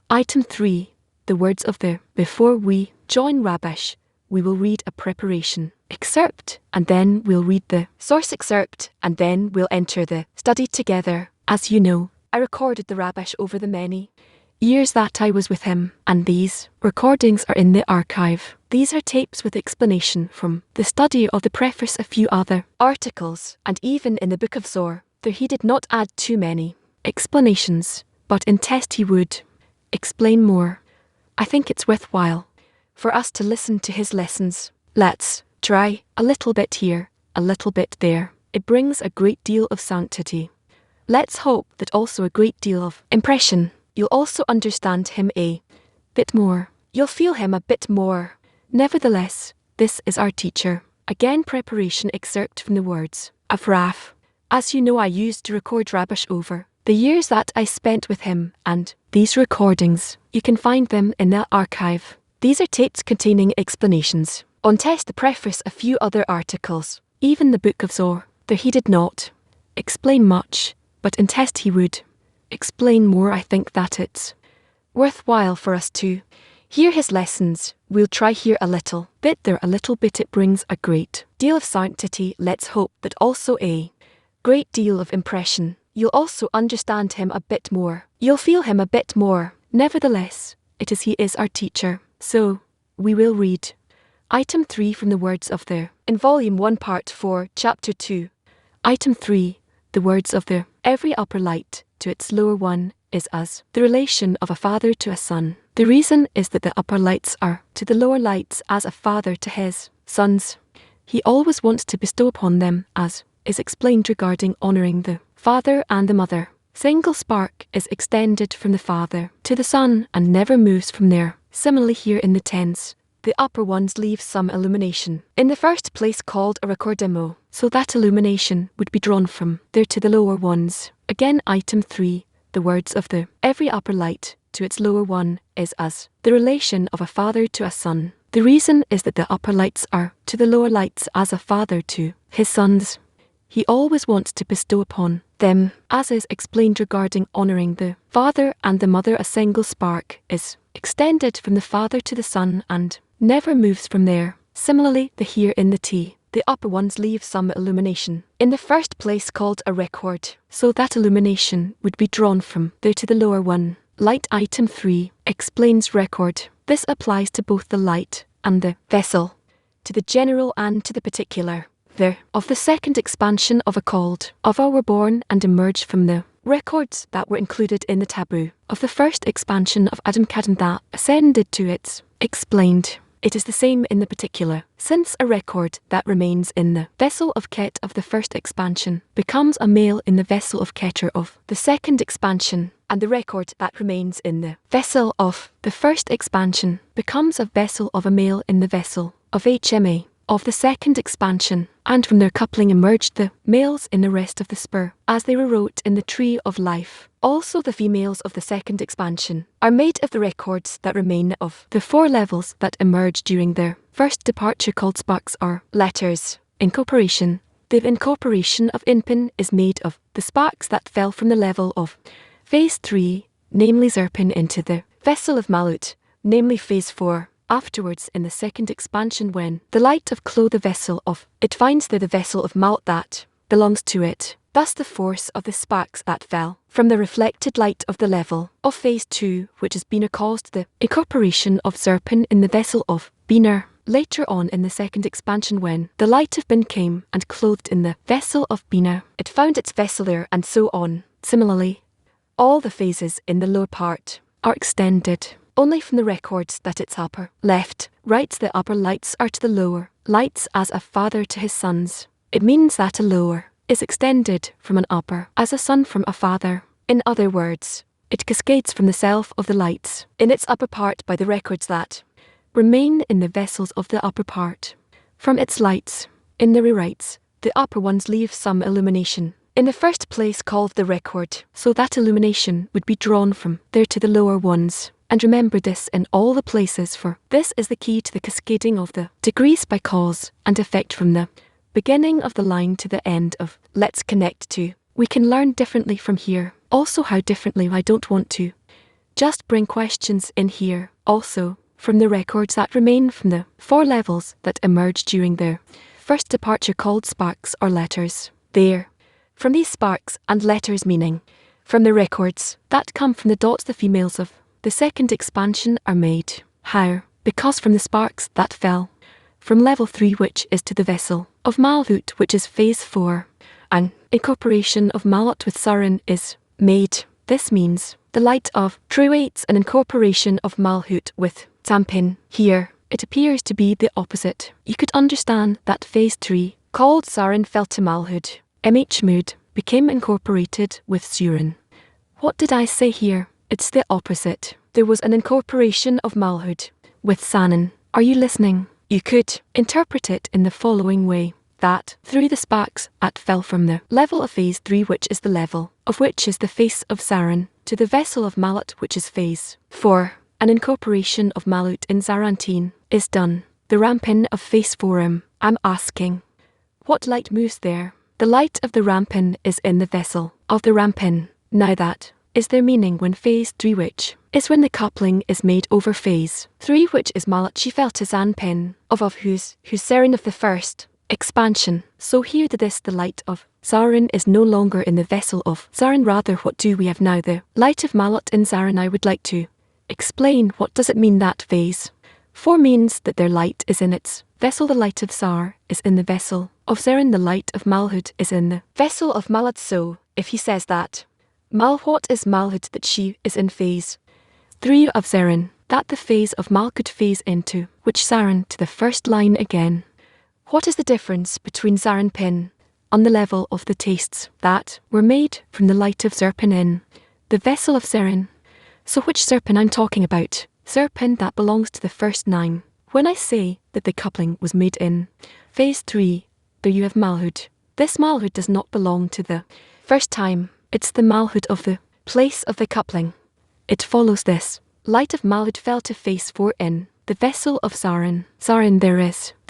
S1: Item 3. The words of the. Before we join Rabash, we will read a preparation excerpt, and then we'll read the source excerpt, and then we'll enter the study together. As you know, I recorded the Rabash over the many years that I was with him, and these recordings are in the archive. These are tapes with explanation from the study of the preface, a few other articles, and even in the Book of Zohar, though he did not add too many explanations, but in test he would explain more. I think it's worthwhile for us to listen to his lessons. Let's try a little bit here, a little bit there. It brings a great deal of sanctity. Let's hope that also a great deal of impression. You'll also understand him a bit more. You'll feel him a bit more. Nevertheless, this is our teacher. Again, preparation excerpt from the words of Raf. As you know, I used to record Rabash over the years that I spent with him, and these recordings, you can find them in the archive. These are tapes containing explanations. On test, the preface, a few other articles, even the Book of Zohar, though he did not explain much, but in test he would explain more. I think that it's worthwhile for us to hear his lessons. We'll try here a little bit, there a little bit. It brings a great deal of sanctity. Let's hope that also a great deal of impression. You'll also understand him a bit more. You'll feel him a bit more. Nevertheless, he is our teacher. So, we will read Item 3 from the words of the in Volume 1 Part 4 Chapter 2. Item 3. The words of the every upper light to its lower one is as the relation of a father to a son. The reason is that the upper lights are to the lower lights as a father to his sons. He always wants to bestow upon them, as is explained regarding honouring the father and the mother. Single spark is extended from the father to the son and never moves from there. Similarly here in the tense, the upper ones leave some illumination in the first place called a recordemo, so that illumination would be drawn from there to the lower ones. Again, item 3, the words of the every upper light to its lower one is as the relation of a father to a son. The reason is that the upper lights are to the lower lights as a father to his sons. He always wants to bestow upon them, as is explained regarding honouring the father and the mother. A single spark is extended from the father to the son and never moves from there. Similarly, the here in the T, the upper ones leave some illumination in the first place called a record, so that illumination would be drawn from there to the lower one. Light item 3 explains record. This applies to both the light and the vessel, to the general and to the particular. Of the second expansion of a called, of our were born and emerged from the records that were included in the taboo. Of the first expansion of Adam Kadam that ascended to its explained. It is the same in the particular, since a record that remains in the vessel of Ket of the first expansion becomes a male in the vessel of Keter of the second expansion, and the record that remains in the vessel of the first expansion becomes a vessel of a male in the vessel of HMA of the second expansion, and from their coupling emerged the males in the rest of the spur, as they were wrote in the tree of life. Also the females of the second expansion are made of the records that remain of the 4 levels that emerge during their first departure called sparks or letters. Incorporation. The incorporation of Inpin is made of the sparks that fell from the level of phase 3, namely Zerpin, into the vessel of Malut, namely phase 4. Afterwards, in the second expansion, when the light of Klo the vessel of it finds there the vessel of Maut that belongs to it, thus the force of the sparks that fell from the reflected light of the level of phase 2, which has been caused the incorporation of Zerpin in the vessel of Biner. Later on in the second expansion, when the light of Bin came and clothed in the vessel of Bina, it found its vessel there, and so on. Similarly, all the phases in the lower part are extended only from the records that its upper left writes the upper lights are to the lower lights as a father to his sons. It means that a lower is extended from an upper as a son from a father. In other words, it cascades from the self of the lights in its upper part by the records that remain in the vessels of the upper part. From its lights, in the rewrites, the upper ones leave some illumination in the first place called the record, so that illumination would be drawn from there to the lower ones. And remember this in all the places, for this is the key to the cascading of the degrees by cause and effect from the beginning of the line to the end of let's connect to. We can learn differently from here. Also, how differently I don't want to just bring questions in here. Also, from the records that remain from the 4 levels that emerge during their first departure called sparks or letters. There, from these sparks and letters meaning, from the records that come from the dots the females of the second expansion are made. How? Because from the sparks that fell from level 3, which is to the vessel of Malhut, which is phase 4, an incorporation of Malut with Sarin is made. This means the light of Truates an incorporation of Malhut with Tampin. Here, it appears to be the opposite. You could understand that phase 3, called Sarin, fell to Malhut. MH mood became incorporated with Surin. What did I say here? It's the opposite. There was an incorporation of Malhut with Sanin. Are you listening? You could interpret it in the following way. That, through the sparks that fell from the level of phase 3, which is the level of which is the face of Sarin, to the vessel of Malut, which is phase 4, an incorporation of Malut in Zarantine is done. The rampin of phase 4 I'm asking, what light moves there? The light of the rampin is in the vessel of the rampin. Now that is their meaning when phase 3, which is when the coupling is made over phase 3, which is Malut, she fell to Zanpin of whose Sarin of the first expansion. So here to this the light of Zarin is no longer in the vessel of Zarin, rather what do we have now? The light of Malut in Zarin. I would like to explain what does it mean that phase 4 means that their light is in its vessel. The light of Zar is in the vessel of Zarin, the light of Malhut is in the vessel of Malut. So if he says that what is Malhut, that she is in phase 3 of Zarin, that the phase of Malhut phase into which Zarin to the first line again. What is the difference between Zarin Pin on the level of the tastes that were made from the light of Zerpin in the vessel of Zarin? So which Zerpin I'm talking about? Zerpin that belongs to the first 9. When I say that the coupling was made in phase 3, there you have Malhut. This Malhut does not belong to the first time. It's the Malhut of the place of the coupling. It follows this light of Malhut fell to phase 4 in the vessel of Zarin. Zarin there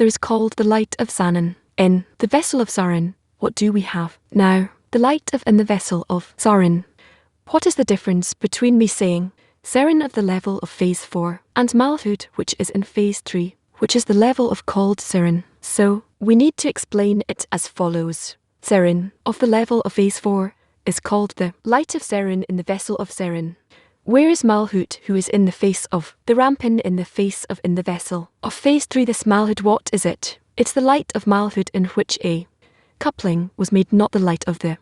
S1: is called the light of Zanin. In the vessel of Zarin, what do we have? Now, the light of in the vessel of Zarin. What is the difference between me saying Zarin of the level of phase 4 and Malhut, which is in phase 3, which is the level of called Zarin? So, we need to explain it as follows. Zarin of the level of phase 4 is called the light of Zarin in the vessel of Zarin. Where is Malhut, who is in the face of the rampin in the face of in the vessel of phase 3? This Malhut, what is it? It's the light of Malhut in which a coupling was made, not the light of the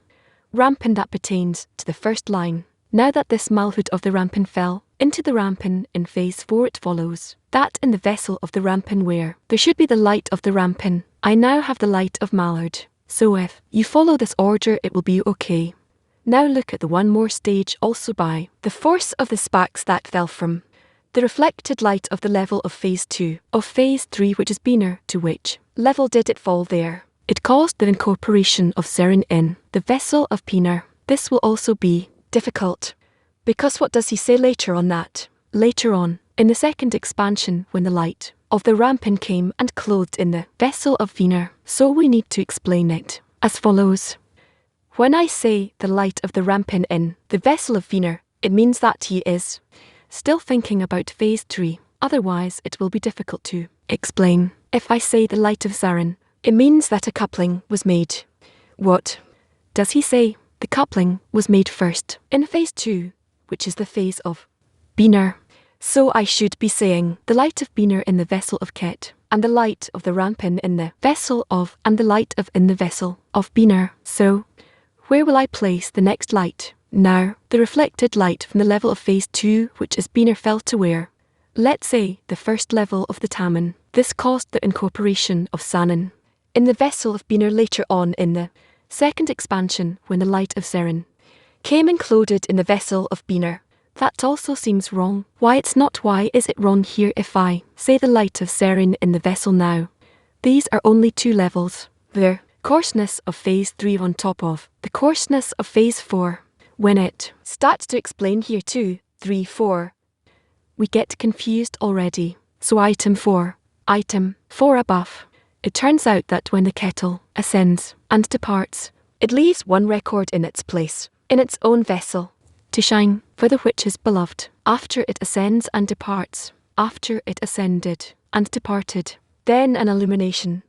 S1: rampin that pertains to the first line. Now that this Malhut of the rampin fell into the rampin in phase 4, it follows that in the vessel of the rampin where there should be the light of the rampin, I now have the light of Malhut. So if you follow this order, it will be okay. Now look at the one more stage also by the force of the sparks that fell from the reflected light of the level of phase 2 of phase 3, which is Beaner. To which level did it fall there? It caused the incorporation of Zarin in the vessel of Beaner. This will also be difficult, because what does he say later on that? Later on, in the second expansion, when the light of the rampin came and clothed in the vessel of Beaner. So we need to explain it as follows. When I say the light of the rampin in the vessel of Vener, it means that he is still thinking about phase 3, otherwise it will be difficult to explain. If I say the light of Zarin, it means that a coupling was made. What does he say? The coupling was made first in phase 2, which is the phase of Beaner. So I should be saying the light of Beaner in the vessel of Ket, and the light of the rampin in the vessel of, and the light of in the vessel of Beaner. So where will I place the next light? Now, the reflected light from the level of phase 2, which is Beaner, fell to where? let's say, the first level of the tamen. This caused the incorporation of sanin in the vessel of Biner later on in the second expansion when the light of Zerin came included in the vessel of Biner. That also seems wrong. Why it's not? Why is it wrong here if I say the light of Zerin in the vessel now? These are only 2 levels. The coarseness of phase 3 on top of the coarseness of phase 4. When it starts to explain here 2, 3, 4, we get confused already. So item 4 above. It turns out that when the kettle ascends and departs, it leaves one record in its place, in its own vessel, to shine for the which is beloved. After it ascends and departs, after it ascended and departed, then an illumination,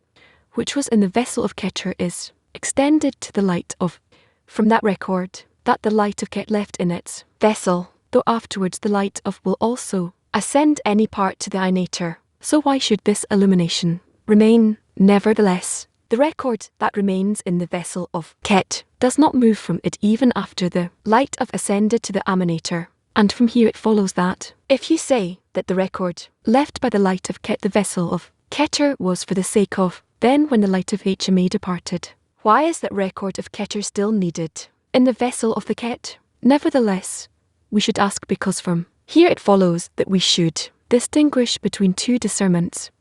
S1: which was in the vessel of Keter, is extended to the light of, from that record, that the light of Ket left in its vessel, though afterwards the light of will also ascend any part to the Einator. So why should this illumination remain? Nevertheless, the record that remains in the vessel of Ket does not move from it even after the light of ascended to the Aminator. And from here it follows that, if you say that the record left by the light of Ket the vessel of Keter was for the sake of, then when the light of HMA departed, why is that record of Keter still needed in the vessel of the Ket? Nevertheless, we should ask because from here it follows that we should distinguish between 2 discernments.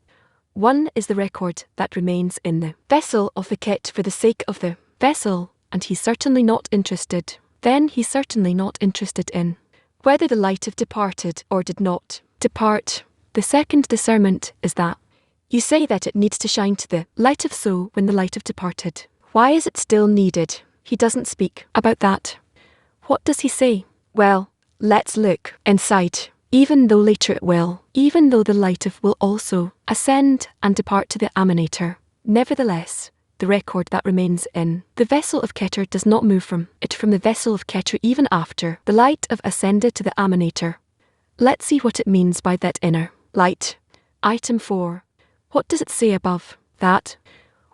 S1: One is the record that remains in the vessel of the Ket for the sake of the vessel, and he's certainly not interested. Then he's certainly not interested in whether the light have departed or did not depart. The second discernment is that you say that it needs to shine to the light of so when the light have departed. Why is it still needed? He doesn't speak about that. What does he say? Well, let's look inside. Even though later it will, even though the light of will also ascend and depart to the Aminator, nevertheless, the record that remains in the vessel of Keter does not move from it from the vessel of Keter even after the light of ascended to the Aminator. Let's see what it means by that inner light. Item 4. What does it say above? That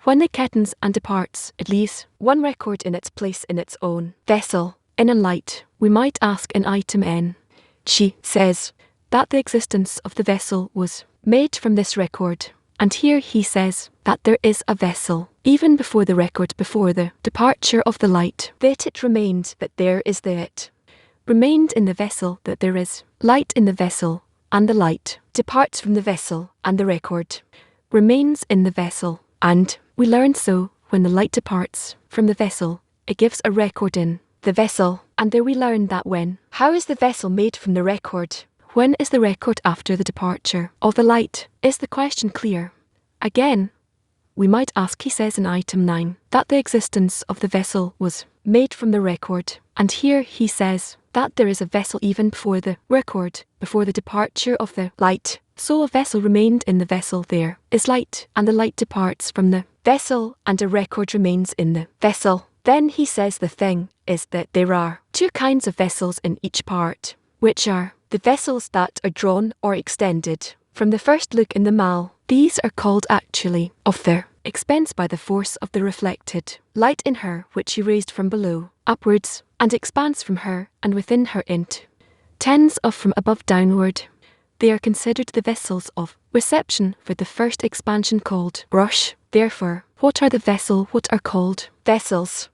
S1: when it kettens and departs, it leaves one record in its place in its own vessel, in a light. We might ask in item N. She says that the existence of the vessel was made from this record, and here he says that there is a vessel, even before the record, before the departure of the light, that it remained, that there is the it remained in the vessel, that there is light in the vessel, and the light departs from the vessel, and the record remains in the vessel. And we learn so when the light departs from the vessel, it gives a record in the vessel. And there we learn that when. How is the vessel made from the record? When is the record after the departure of the light? Is the question clear? Again, we might ask, he says in item 9, that the existence of the vessel was made from the record. And here he says that there is a vessel even before the record, before the departure of the light. So a vessel remained in the vessel, there is light, and the light departs from the vessel, and a record remains in the vessel. Then he says the thing is that there are 2 kinds of vessels in each part, which are the vessels that are drawn or extended from the first look in the mal. These are called actually of their expense by the force of the reflected light in her, which he raised from below upwards, and expands from her and within her into tens of from above downward. They are considered the vessels of reception for the first expansion called rush. Therefore, what are the vessel? What are called vessels?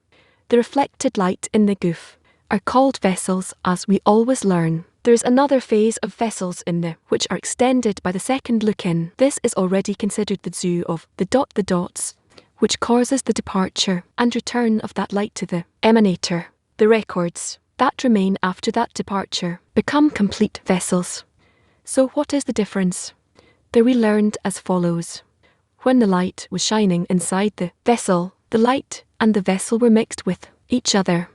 S1: The reflected light in the goof are called vessels, as we always learn. There is another phase of vessels in the which are extended by the second look in. This is already considered the zoo of the dots, which causes the departure and return of that light to the emanator. The records that remain after that departure become complete vessels. So what is the difference? There we learned as follows. When the light was shining inside the vessel, the light and the vessel were mixed with each other.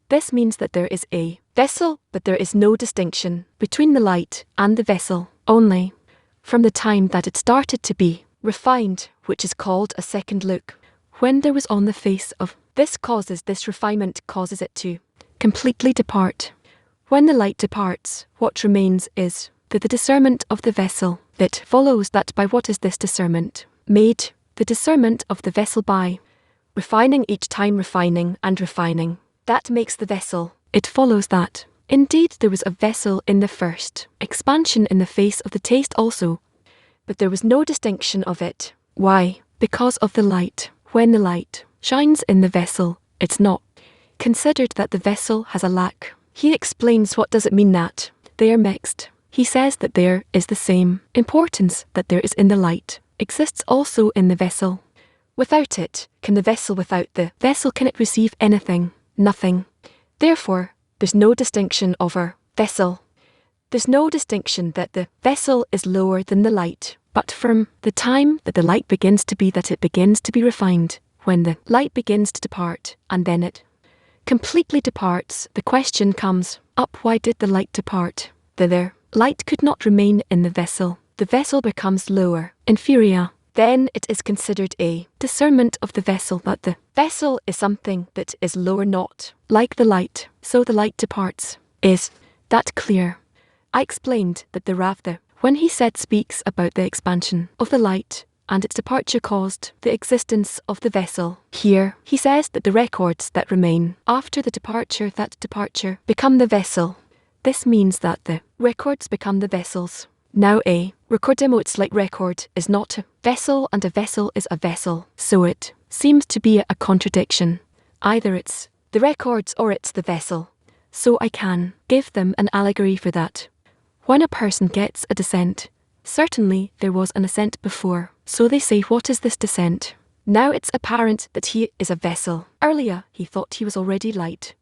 S1: This means that there is a vessel, but there is no distinction between the light and the vessel, only from the time that it started to be refined, which is called a second look. When there was on the face of this refinement causes it to completely depart. When the light departs, what remains is the discernment of the vessel. It follows that by what is this discernment made? The discernment of the vessel by refining each time, refining and refining. That makes the vessel. It follows that Indeed, there was a vessel in the first, expansion in the face of the taste also. But there was no distinction of it. Why? Because of the light. When the light shines in the vessel, it's not considered that the vessel has a lack. He explains what does it mean that they are mixed. He says that there is the same importance that there is in the light, exists also in the vessel. Without it, can the vessel without the vessel, can it receive anything? Nothing. Therefore, there's no distinction of our vessel. There's no distinction that the vessel is lower than the light, but from the time that the light begins to be, that it begins to be refined, when the light begins to depart, and then it completely departs, the question comes up, why did the light depart? The light could not remain in the vessel becomes lower, inferior. Then it is considered a discernment of the vessel that the vessel is something that is lower, not like the light, so the light departs. Is that clear? I explained that the Rav there, when he said speaks about the expansion of the light and its departure caused the existence of the vessel. Here, he says that the records that remain after the departure, that departure, become the vessel. This means that the records become the vessels. Now a record emotes like record is not a vessel and a vessel is a vessel, so it seems to be a contradiction. Either it's the records or it's the vessel. So I can give them an allegory for that. When a person gets a descent, certainly there was an ascent before, so they say, what is this descent? Now it's apparent that he is a vessel. Earlier he thought he was already light.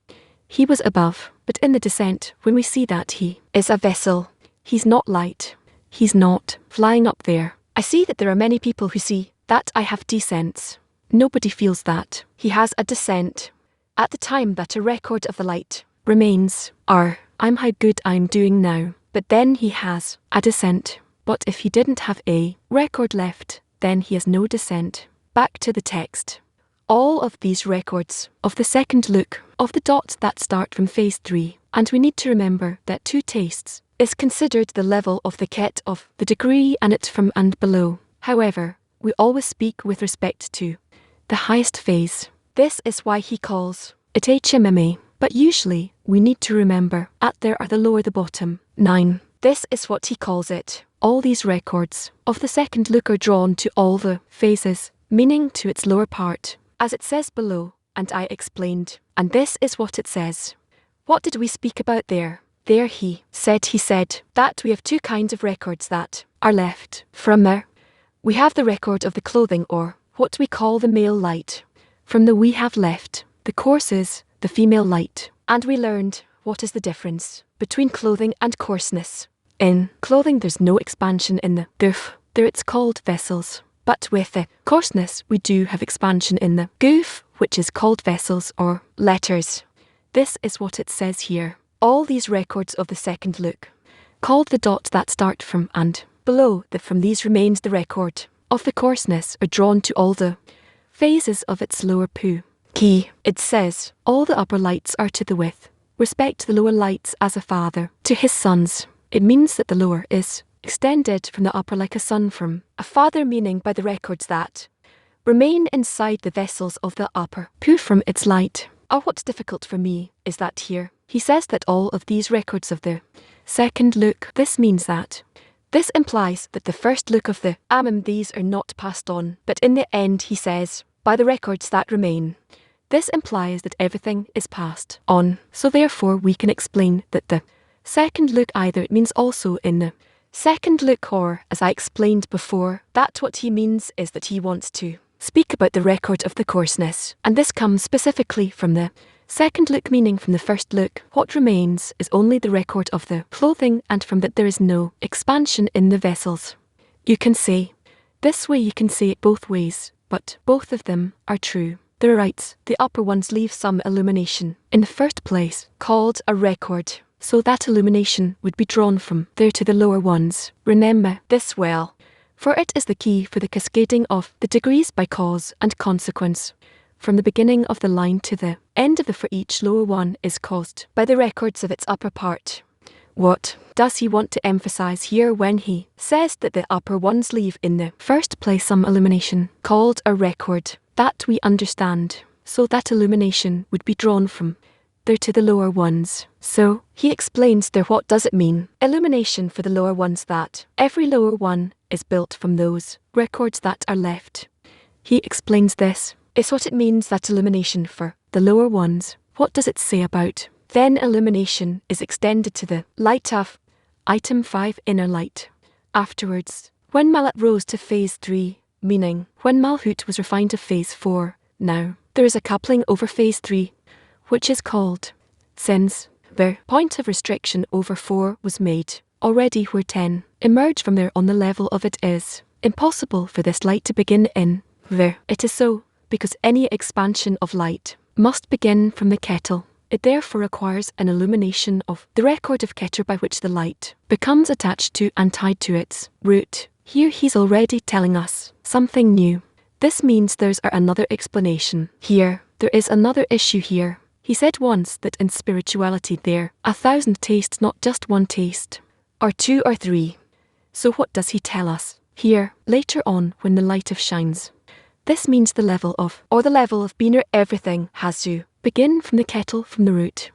S1: He was above, but in the descent, when we see that he is a vessel, he's not light. He's not flying up there. I see that there are many people who see that I have descents. Nobody feels that he has a descent. At the time that a record of the light remains, I'm how good I'm doing now. But then he has a descent. But if he didn't have a record left, then he has no descent. Back to the text. All of these records of the second look of the dots that start from phase 3, and we need to remember that 2 tastes is considered the level of the ket of the degree and it from and below. However, we always speak with respect to the highest phase. This is why he calls it HMMA, but usually we need to remember at there are the lower the bottom, 9. This is what he calls it. All these records of the second look are drawn to all the phases, meaning to its lower part, as it says below, and I explained, and this is what it says. What did we speak about there? There he said that we have 2 kinds of records that are left from there. We have the record of the clothing, or what we call the male light. From the we have left the coarses, the female light. And we learned what is the difference between clothing and coarseness. In clothing there's no expansion in the goof, there it's called vessels. But with the coarseness we do have expansion in the goof, which is called vessels or letters. This is what it says here. All these records of the second look, called the dots that start from and below, that from these remains the record of the coarseness, are drawn to all the phases of its lower poo. Key, it says, all the upper lights are to the with respect to the lower lights as a father to his sons. It means that the lower is extended from the upper like a son from a father, meaning by the records that remain inside the vessels of the upper poo from its light. What's difficult for me is that here he says that all of these records of the second look, this means that this implies that the first look of the these are not passed on, but in the end he says, by the records that remain. This implies that everything is passed on, so therefore we can explain that the second look either it means also in the second look, or, as I explained before, that what he means is that he wants to speak about the record of the coarseness, and this comes specifically from the second look, meaning from the first look, what remains is only the record of the clothing, and from that there is no expansion in the vessels. You can say, this way you can say it both ways, but both of them are true. The rights, the upper ones leave some illumination, in the first place, called a record, so that illumination would be drawn from there to the lower ones. Remember this well, for it is the key for the cascading of the degrees by cause and consequence. From the beginning of the line to the end of the for each lower one is caused by the records of its upper part. What does he want to emphasize here when he says that the upper ones leave in the first place some illumination, called a record, that we understand, so that illumination would be drawn from they're to the lower ones. So, he explains there what does it mean. Illumination for the lower ones, that every lower one is built from those records that are left. He explains this is what it means, that illumination for the lower ones. What does it say about? Then illumination is extended to the light of item 5, inner light. Afterwards, when Malat rose to phase 3, meaning when Malhut was refined to phase 4, now there is a coupling over phase 3, which is called since the point of restriction over 4 was made already, where 10 emerge from there on the level of it is impossible for this light to begin in there. It is so, because any expansion of light must begin from the kettle. It therefore requires an illumination of the record of Keter by which the light becomes attached to and tied to its root. Here he's already telling us something new. This means there's another explanation. Here, there is another issue here. He said once that in spirituality there 1,000 tastes, not just one taste, or 2 or 3. So what does he tell us here, later on, when the light of shines? This means the level of, or the level of being, everything has to begin from the kettle, from the root.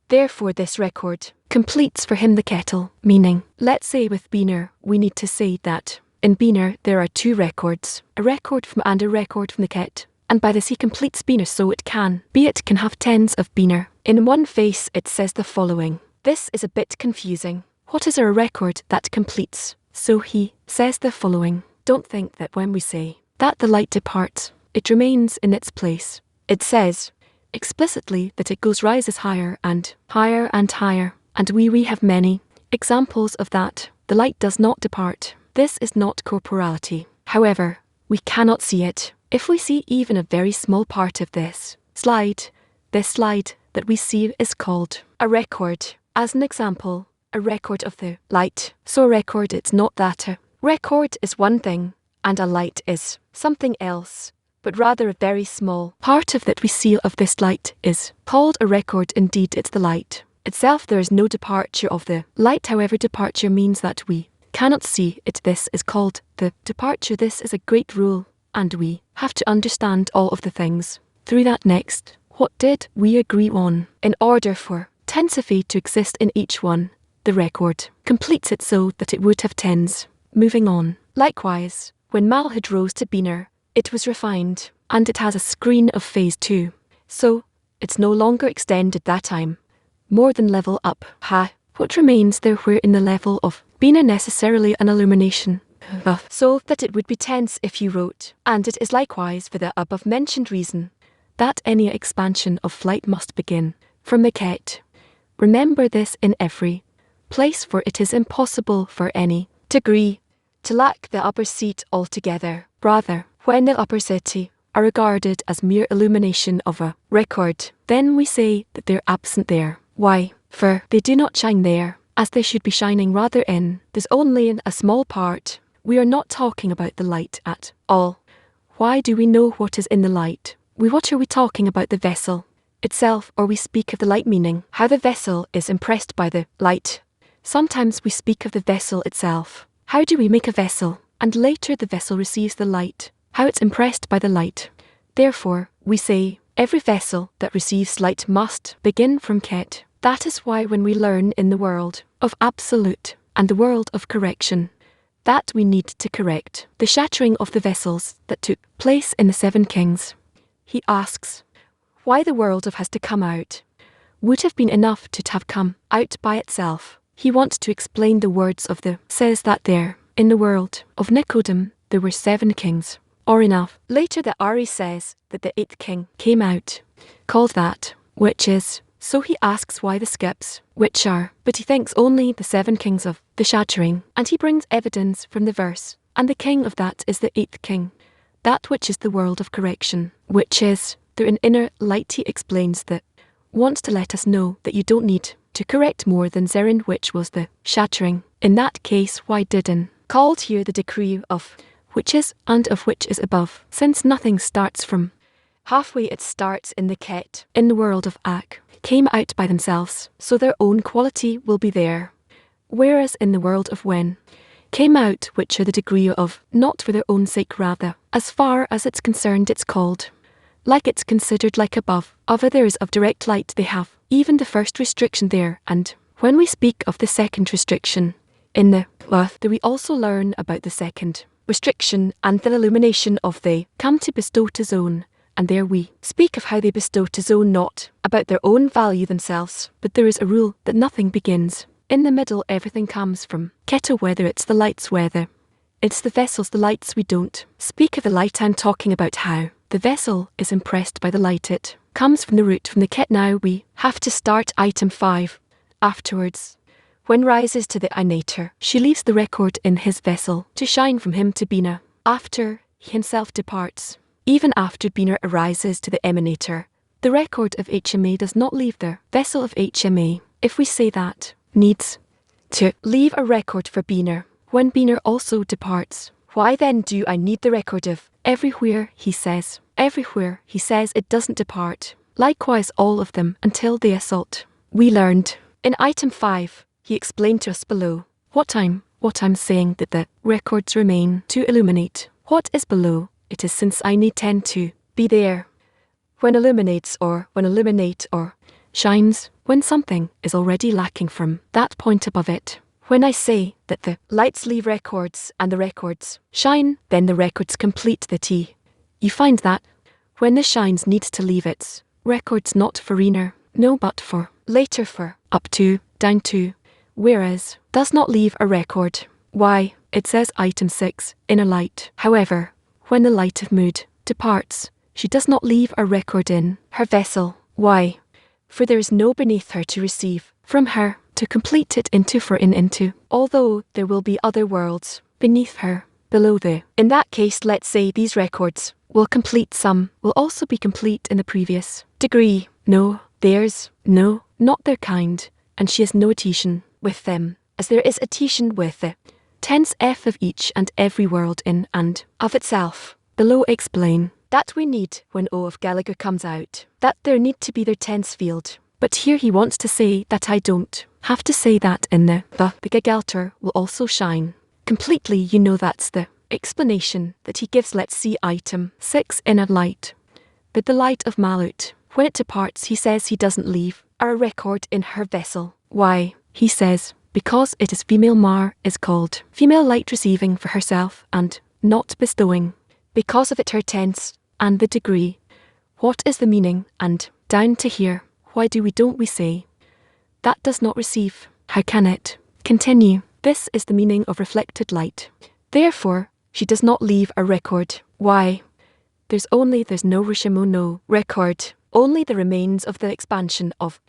S1: Therefore this record completes for him the kettle, meaning, let's say with Beaner, we need to say that in Beaner there are 2 records, a record from and a record from the ket, and by this he completes Beaner, so it can have tens of Beaner. In one face it says the following. This is a bit confusing. What is a record that completes? So he says the following. Don't think that when we say that the light departs, it remains in its place. It says explicitly that it rises higher and higher and higher, and we have many examples of that. The light does not depart. This is not corporality. However, we cannot see it. If we see even a very small part of this slide that we see is called a record. As an example, a record of the light. So a record, it's not that. A record is one thing, and a light is something else, but rather a very small part of that we see of this light is called a record. Indeed, it's the light itself. There is no departure of the light. However, departure means that we cannot see it. This is called the departure. This is a great rule, and we have to understand all of the things through that. Next, what did we agree on? In order for tensity to exist in each one, the record completes it so that it would have tens. Moving on. Likewise, when Malhud rose to Beaner, it was refined, and it has a screen of phase 2. So, it's no longer extended that time. More than level up. What remains there where in the level of Beaner necessarily an illumination? So that it would be tense if you wrote, and it is likewise for the above mentioned reason, that any expansion of flight must begin from the ket. Remember this in every place, for it is impossible for any degree to lack the upper seat altogether. Rather, when the upper city are regarded as mere illumination of a record, then we say that they're absent there. Why? For they do not shine there, as they should be shining rather in. There's only in a small part. We are not talking about the light at all. Why do we know what is in the light? What are we talking about? The vessel itself, or we speak of the light, meaning how the vessel is impressed by the light. Sometimes we speak of the vessel itself. How do we make a vessel? And later the vessel receives the light. How it's impressed by the light. Therefore, we say, every vessel that receives light must begin from ket. That is why when we learn in the world of absolute and the world of correction, that we need to correct the shattering of the vessels that took place in the 7 kings. He asks, why the world of has to come out would have been enough to have come out by itself. He wants to explain the words of the says that there, in the world of Nicodem, there were 7 kings, or enough. Later the Ari says that the 8th king came out, called that, which is. So he asks why the skips, which are, but he thinks only the 7 kings of the shattering, and he brings evidence from the verse, and the king of that is the 8th king, that which is the world of correction, which is, through an inner light. He explains that, wants to let us know that you don't need to correct more than Zerin, which was the shattering. In that case, why didn't called here the decree of which is and of which is above, since nothing starts from halfway, it starts in the ket. In the world of Ak, came out by themselves, so their own quality will be there. Whereas in the world of when, came out, which are the degree of, not for their own sake, rather, as far as it's concerned, it's called, like it's considered like above, other there is of direct light they have, even the first restriction there, and when we speak of the second restriction in the earth, we also learn about the second restriction and the illumination of they come to bestow to zone, and there we speak of how they bestow to zone not about their own value themselves, but there is a rule that nothing begins. In the middle everything comes from kettle, whether it's the lights, whether it's the vessels, the lights. We don't speak of the light. I'm talking about how the vessel is impressed by the light. It comes from the root, from the ket. Now we have to start item 5. Afterwards, when rises to the inator, she leaves the record in his vessel to shine from him to Bina. After he himself departs, even after Bina arises to the emanator, the record of HMA does not leave the vessel of HMA. If we say that needs to leave a record for Bina when Bina also departs, why then do I need the record of everywhere he says? Everywhere he says it doesn't depart. Likewise all of them until they assault. We learned in item 5, he explained to us below what I'm saying, that the records remain to illuminate. What is below? It is since I need tend to be there. When illuminates or when illuminate or shines, when something is already lacking from that point above it. When I say that the lights leave records and the records shine, then the records complete the T. You find that when the shines needs to leave its records not for inner, no, but for later, for up to, down to, whereas does not leave a record. Why? It says item 6, inner light. However, when the light of mood departs, she does not leave a record in her vessel. Why? For there is no beneath her to receive from her, to complete it into, for into, although there will be other worlds beneath her, below the. In that case, let's say these records will complete some, will also be complete in the previous degree. No, theirs, no, not their kind, and she has no adhesion with them, as there is adhesion with the tense F of each and every world in and of itself. Below explain that we need, when O of Gallagher comes out, that there need to be their tense field. But here he wants to say that I don't have to say that in the Gagalter will also shine completely. You know, that's the explanation that he gives. Let's see item 6, inner light. But the light of Malut, when it departs, he says he doesn't leave a record in her vessel. Why? He says, because it is female. Mar is called female light, receiving for herself and not bestowing. Because of it her tense and the degree. What is the meaning? And down to here, why don't we say that does not receive? How can it continue? This is the meaning of reflected light. Therefore, she does not leave a record. Why? There's no Rishimo, no record, only the remains of the expansion of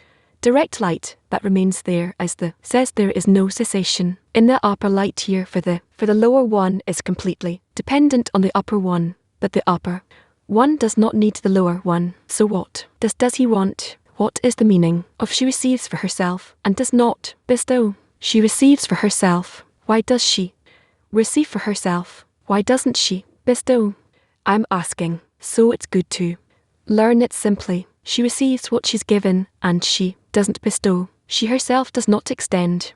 S1: direct light that remains there, as the says there is no cessation in the upper light here, for the lower one is completely dependent on the upper one, but the upper one does not need the lower one. So what does he want? What is the meaning of she receives for herself and does not bestow? She receives for herself. Why does she receive for herself? Why doesn't she bestow? I'm asking, so it's good to learn it simply. She receives what she's given and she doesn't bestow. She herself does not extend.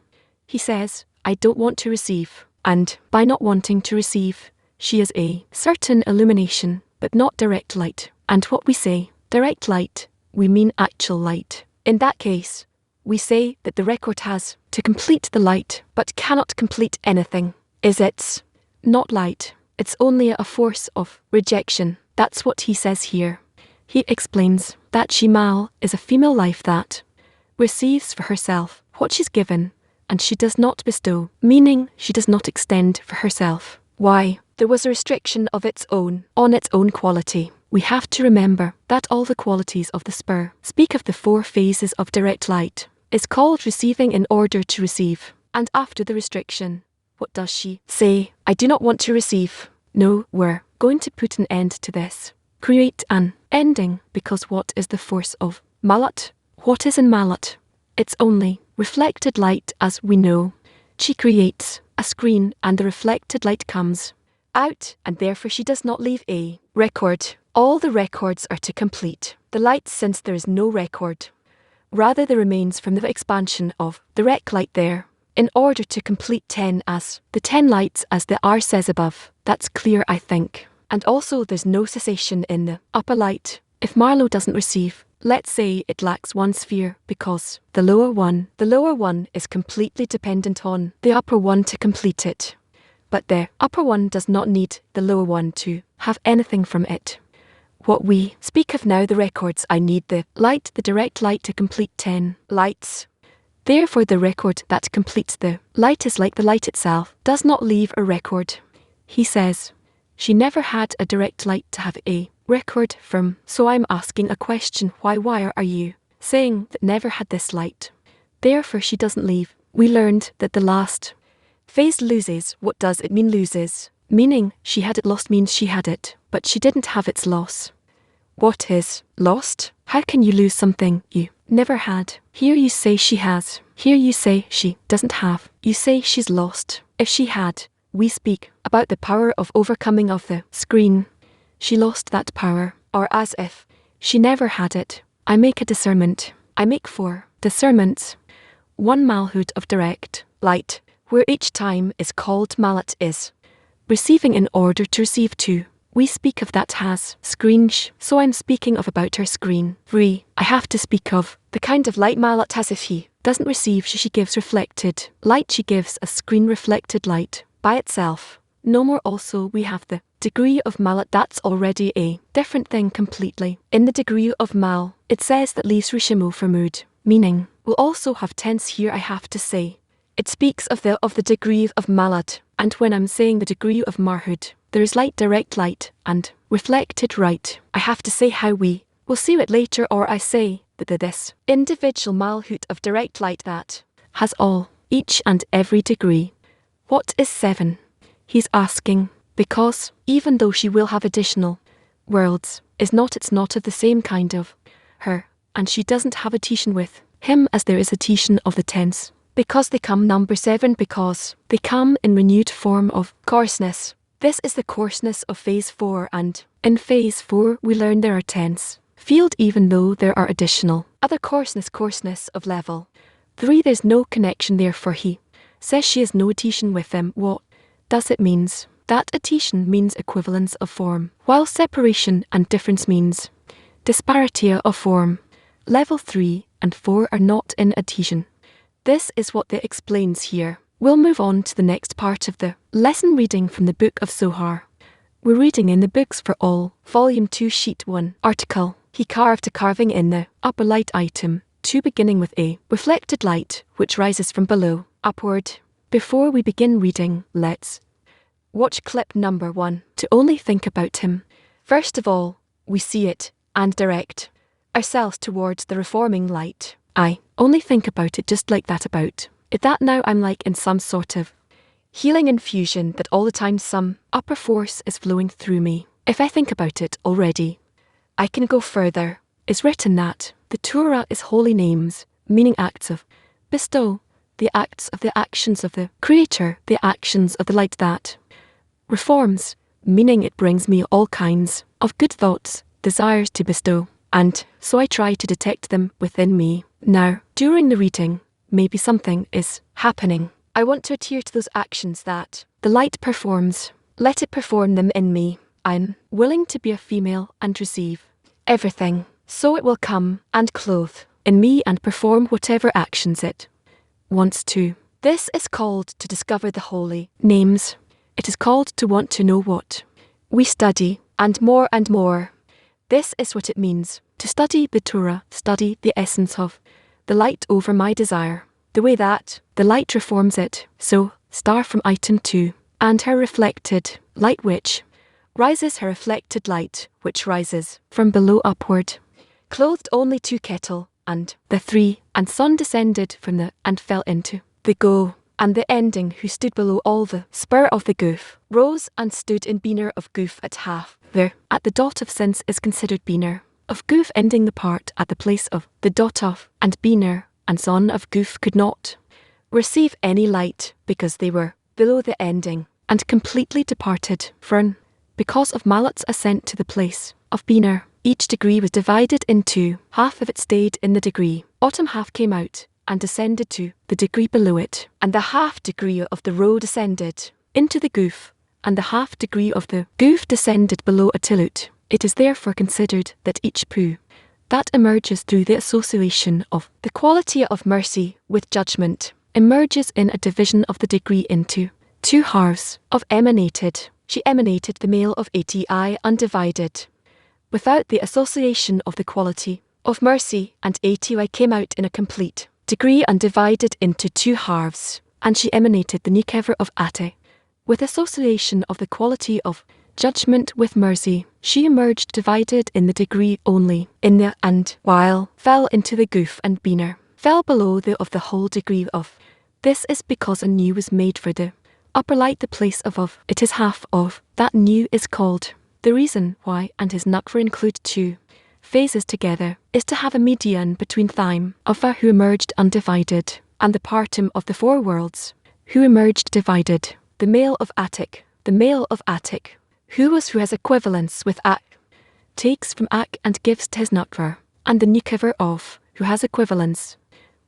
S1: He says, I don't want to receive, and by not wanting to receive, she is a certain illumination, but not direct light. And what we say, direct light, we mean actual light. In that case, we say that the record has to complete the light, but cannot complete anything. It's not light. It's only a force of rejection. That's what he says here. He explains that Shimal is a female life that receives for herself what she's given, and she does not bestow, meaning she does not extend for herself. Why? There was a restriction of its own, on its own quality. We have to remember that all the qualities of the spur speak of the 4 phases of direct light, is called receiving in order to receive. And after the restriction, what does she say? I do not want to receive. No, we're going to put an end to this. Create an ending, because what is the force of Malat? What is in Malat? It's only reflected light, as we know. She creates a screen and the reflected light comes out, and therefore she does not leave a record. All the records are to complete the light, since there is no record. Rather there remains from the expansion of the rec light there, in order to complete 10 as the 10 lights, as the R says above. That's clear, I think. And also there's no cessation in the upper light. If Marlowe doesn't receive, Let's say it lacks one sphere because the lower one is completely dependent on the upper one to complete it. But the upper one does not need the lower one to have anything from it. What we speak of now, the records, I need the direct light to complete 10 lights. Therefore the record that completes the light is like the light itself, does not leave a record. He says, she never had a direct light to have a record from. So I'm asking a question, why are you saying that never had this light? Therefore she doesn't leave. We learned that the last phase loses. What does it mean loses? Meaning she had it lost means she had it, but she didn't have its loss. What is lost? How can you lose something you never had? Here you say she has. Here you say she doesn't have. You say she's lost. If she had, we speak about the power of overcoming of the screen. She lost that power, or as if she never had it. I make a discernment. I make 4 discernments. 1 malhood of direct light, where each time is called mallet is receiving in order to receive 2. We speak of that has screen so I'm speaking of about her screen. 3. I have to speak of the kind of light mallet has. If he doesn't receive she gives reflected light, she gives a screen reflected light by itself. No more. Also we have the degree of mallet, that's already a different thing completely. In the degree of mal, it says that leaves rishimo for mood, meaning we'll also have tense here. I have to say it speaks of the degree of mallet, and when I'm saying the degree of marhood, there is light, direct light, and reflected right. I have to say how we will see it later, or I say that this individual malhood of direct light that has all, each and every degree. What is 7? He's asking, because even though she will have additional worlds, it's not of the same kind of her, and she doesn't have a teaching with him as there is a teaching of the tense. Because they come number 7, because they come in renewed form of coarseness. This is the coarseness of phase 4, and in phase 4 we learn there are tense field even though there are additional other coarseness of level 3. There's no connection, therefore he says she has no adhesion with them. What does it means? That adhesion means equivalence of form, while separation and difference means disparity of form. Level 3 and 4 are not in adhesion. This is what it explains here. We'll move on to the next part of the lesson, reading from the book of Zohar. We're reading in the Books for All, Volume 2, Sheet 1, Article. He carved a carving in the upper light item 2, beginning with a reflected light, which rises from below, upward. Before we begin reading, let's watch clip number 1 to only think about him. First of all, we see it and direct ourselves towards the reforming light. I only think about it just like that about it. That now I'm like in some sort of healing infusion, that all the time some upper force is flowing through me. If I think about it already, I can go further. It's written that the Torah is holy names, meaning acts of bestow, the acts of the actions of the Creator, the actions of the light that reforms, meaning it brings me all kinds of good thoughts, desires to bestow, and so I try to detect them within me. Now, during the reading, maybe something is happening. I want to adhere to those actions that the light performs. Let it perform them in me. I'm willing to be a female and receive everything, so it will come and clothe in me and perform whatever actions it wants to. This is called to discover the holy names. It is called to want to know what we study, and more and more. This is what it means to study the Torah, study the essence of the light over my desire, the way that the light reforms it. So, star from item 2, and her reflected light which rises, her reflected light which rises from below upward, clothed only 2 kettle, and the 3, and sun descended from the and fell into the go, and the ending who stood below all the spur of the goof, rose and stood in Biner of goof at half. There, at the dot of sense is considered Biner of goof, ending the part at the place of the dot of, and Biner and son of goof could not receive any light because they were below the ending, and completely departed from. Because of Malat's ascent to the place of Biner, each degree was divided in 2. Half of it stayed in the degree, bottom half came out and descended to the degree below it, and the half degree of the row descended into the goof, and the half degree of the goof descended below a tilut. It is therefore considered that each poo that emerges through the association of the quality of mercy with judgment, emerges in a division of the degree into two halves of emanated. She emanated the male of ati undivided. Without the association of the quality of mercy and ati came out in a complete degree undivided into two halves, and she emanated the Nikever of ate. With association of the quality of judgment with mercy, she emerged divided in the degree only, in the and, while, fell into the goof and beaner, fell below the of the whole degree of. This is because a new was made for the upper light the place of, it is half of, that new is called. The reason why and his Nukva include two phases together is to have a median between Thyme of who emerged undivided, and the partum of the four worlds, who emerged divided, the male of Attic, who has equivalence with Ak, takes from Ak and gives to his Nukva, and the Nukiver of, who has equivalence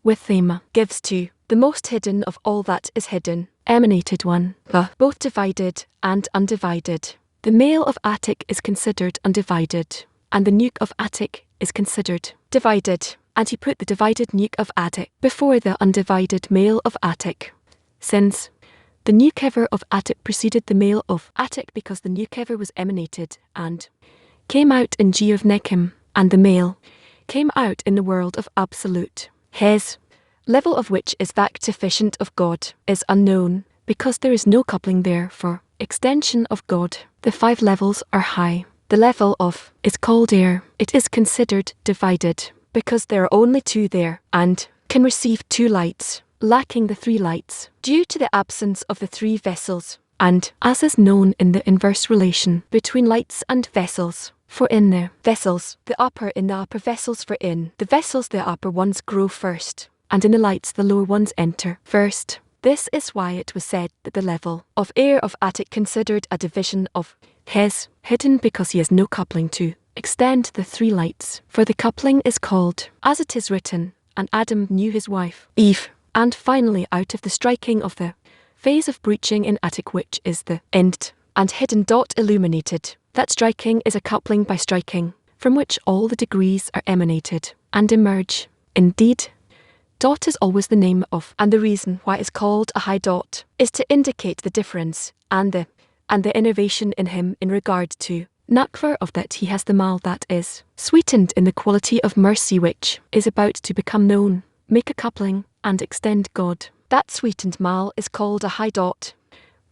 S1: with Thema, gives to the most hidden of all that is hidden, emanated one, both divided and undivided. The male of Attic is considered undivided, and the nuke of Attic is considered divided, and he put the divided nuke of Attic before the undivided male of Attic, since the Nukever of Attic preceded the male of Attic because the Nukever was emanated and came out in G of Nekim, and the male came out in the world of absolute. His level of which is that deficient of God is unknown, because there is no coupling there for extension of God. The 5 levels are high. The level of is called air. It is considered divided, because there are only 2 there, and can receive 2 lights, lacking the 3 lights, due to the absence of the 3 vessels, and, as is known in the inverse relation between lights and vessels, for in the vessels, the upper vessels, for in the vessels the upper ones grow first, and in the lights the lower ones enter first. This is why it was said that the level of air of Attic considered a division of his, hidden because he has no coupling to extend the 3 lights, for the coupling is called, as it is written, and Adam knew his wife, Eve, and finally out of the striking of the phase of breaching in Attic which is the end, and hidden dot illuminated, that striking is a coupling by striking, from which all the degrees are emanated, and emerge. Indeed, dot is always the name of, and the reason why it is called a high dot, is to indicate the difference, and the innovation in him in regard to Nukva of that he has the mal that is sweetened in the quality of mercy which is about to become known, make a coupling, and extend God. That sweetened mal is called a high dot,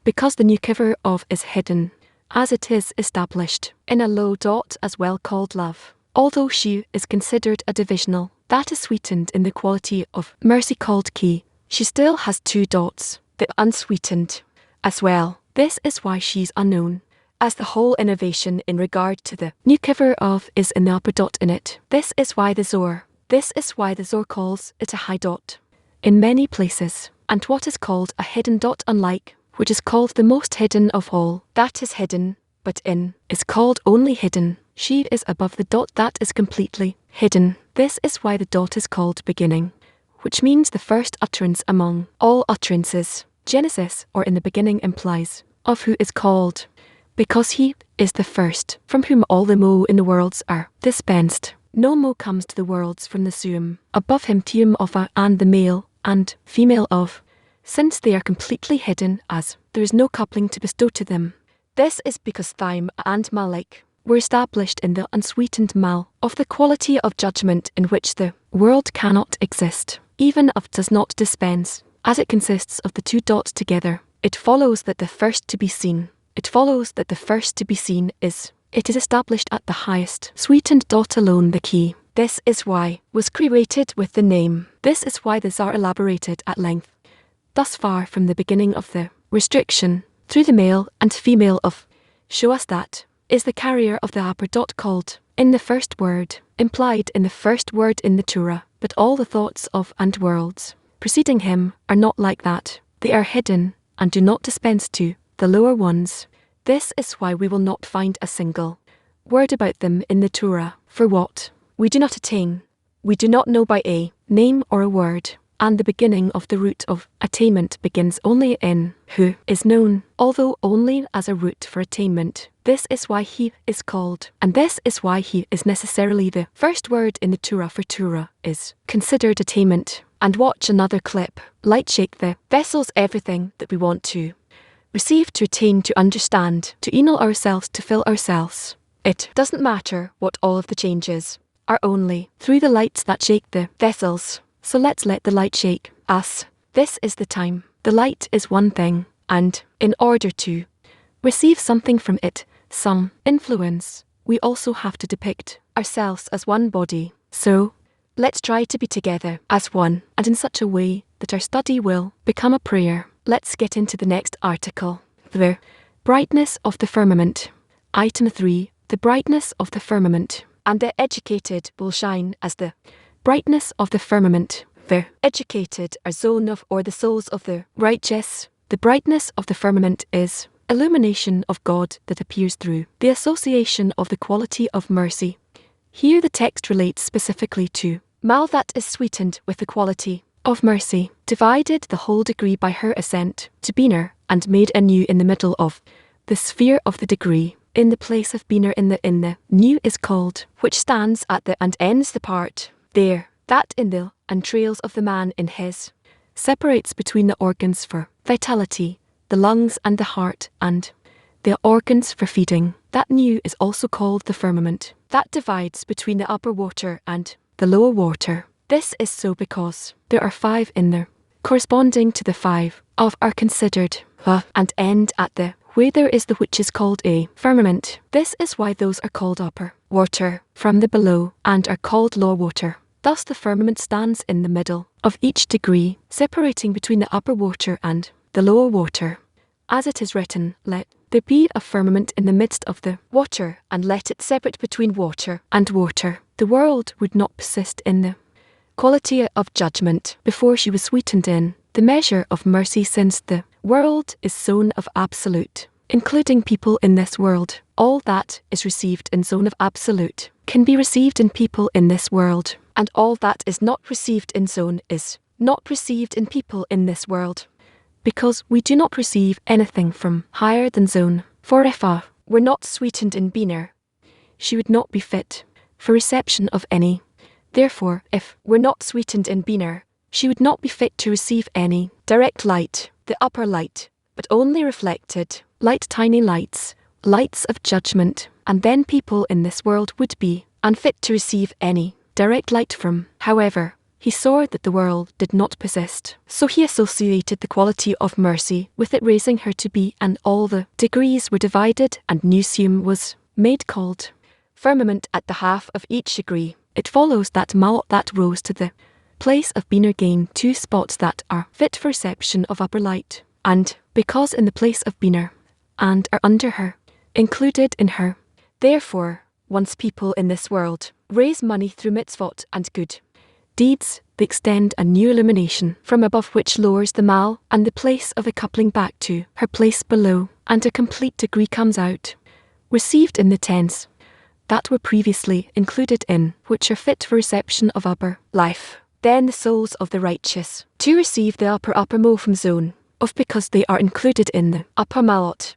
S1: because the Nukiver of is hidden, as it is established, in a low dot as well called love. Although she is considered a divisional, that is sweetened in the quality of mercy called key, she still has 2 dots, the unsweetened, as well. This is why she's unknown, as the whole innovation in regard to the Nukiver of is in the upper dot in it. This is why the Zohar calls it a high dot in many places, and what is called a hidden dot unlike, which is called the most hidden of all, that is hidden, but in, is called only hidden. She is above the dot that is completely hidden. This is why the dot is called beginning, which means the first utterance among all utterances. Genesis, or in the beginning, implies of who is called, because he is the first, from whom all the mo in the worlds are dispensed. No mo comes to the worlds from the suum, above him tium of a, and the male and female of, since they are completely hidden, as there is no coupling to bestow to them. This is because Thyme and Malik were established in the unsweetened mal of the quality of judgment in which the world cannot exist, even if it does not dispense, as it consists of the 2 dots together. It follows that the first to be seen is, it is established at the highest sweetened dot alone the key. This is why was created with the name. This is why the Tsar elaborated at length, thus far from the beginning of the restriction, through the male and female of, show us that, is the carrier of the upper dot called, in the first word, implied in the first word in the Torah, but all the thoughts of and worlds preceding him are not like that. They are hidden, and do not dispense to the lower ones. This is why we will not find a single word about them in the Torah, for what we do not attain, we do not know by a name or a word, and the beginning of the root of attainment begins only in who is known, although only as a root for attainment. This is why he is called, and this is why he is necessarily the first word in the Torah, for Torah is considered attainment. And watch another clip. Light shake the vessels, everything that we want to receive, to attain, to understand, to enal ourselves, to fill ourselves. It doesn't matter what all of the changes are, only through the lights that shake the vessels. So let's let the light shake us. This is the time. The light is one thing, and in order to receive something from it, some influence, we also have to depict ourselves as one body. So let's try to be together as one, and in such a way that our study will become a prayer. Let's get into the next article. The brightness of the firmament. Item 3. The brightness of the firmament. And the educated will shine as the brightness of the firmament. The educated are zone of, or the souls of the righteous. The brightness of the firmament is illumination of God that appears through the association of the quality of mercy. Here the text relates specifically to mal that is sweetened with the quality of mercy, divided the whole degree by her ascent to Biner, and made anew in the middle of the sphere of the degree, in the place of Biner in the new is called, which stands at the and ends the part there, that in the entrails of the man in his, separates between the organs for vitality, the lungs and the heart, and the organs for feeding. That new is also called the firmament, that divides between the upper water and the lower water. This is so because there are 5 in there, corresponding to the 5 of are considered and end at the where there is the which is called a firmament. This is why those are called upper water from the below and are called lower water. Thus the firmament stands in the middle of each degree, separating between the upper water and the lower water. As it is written, let there be a firmament in the midst of the water, and let it separate between water and water. The world would not persist in the quality of judgment before she was sweetened in the measure of mercy, since the world is zone of absolute, including people in this world. All that is received in zone of absolute can be received in people in this world, and all that is not received in zone is not received in people in this world, because we do not receive anything from higher than zone. For if were not sweetened in Biner, she would not be fit for reception of any. Therefore, if were not sweetened in Biner, she would not be fit to receive any direct light, the upper light, but only reflected light, tiny lights, lights of judgment, and then people in this world would be unfit to receive any direct light from. However, he saw that the world did not persist, so he associated the quality of mercy with it, raising her to be, and all the degrees were divided, and Nusium was made called firmament at the half of each degree. It follows that Ma'at that rose to the place of Biner gain 2 spots that are fit for reception of upper light, and because in the place of Biner, and are under her, included in her. Therefore, once people in this world raise money through mitzvot and good deeds, they extend a new illumination from above, which lowers the mal and the place of a coupling back to her place below, and a complete degree comes out, received in the tens that were previously included in, which are fit for reception of upper life. Then the souls of the righteous to receive the upper mo from zone of, because they are included in the upper malot,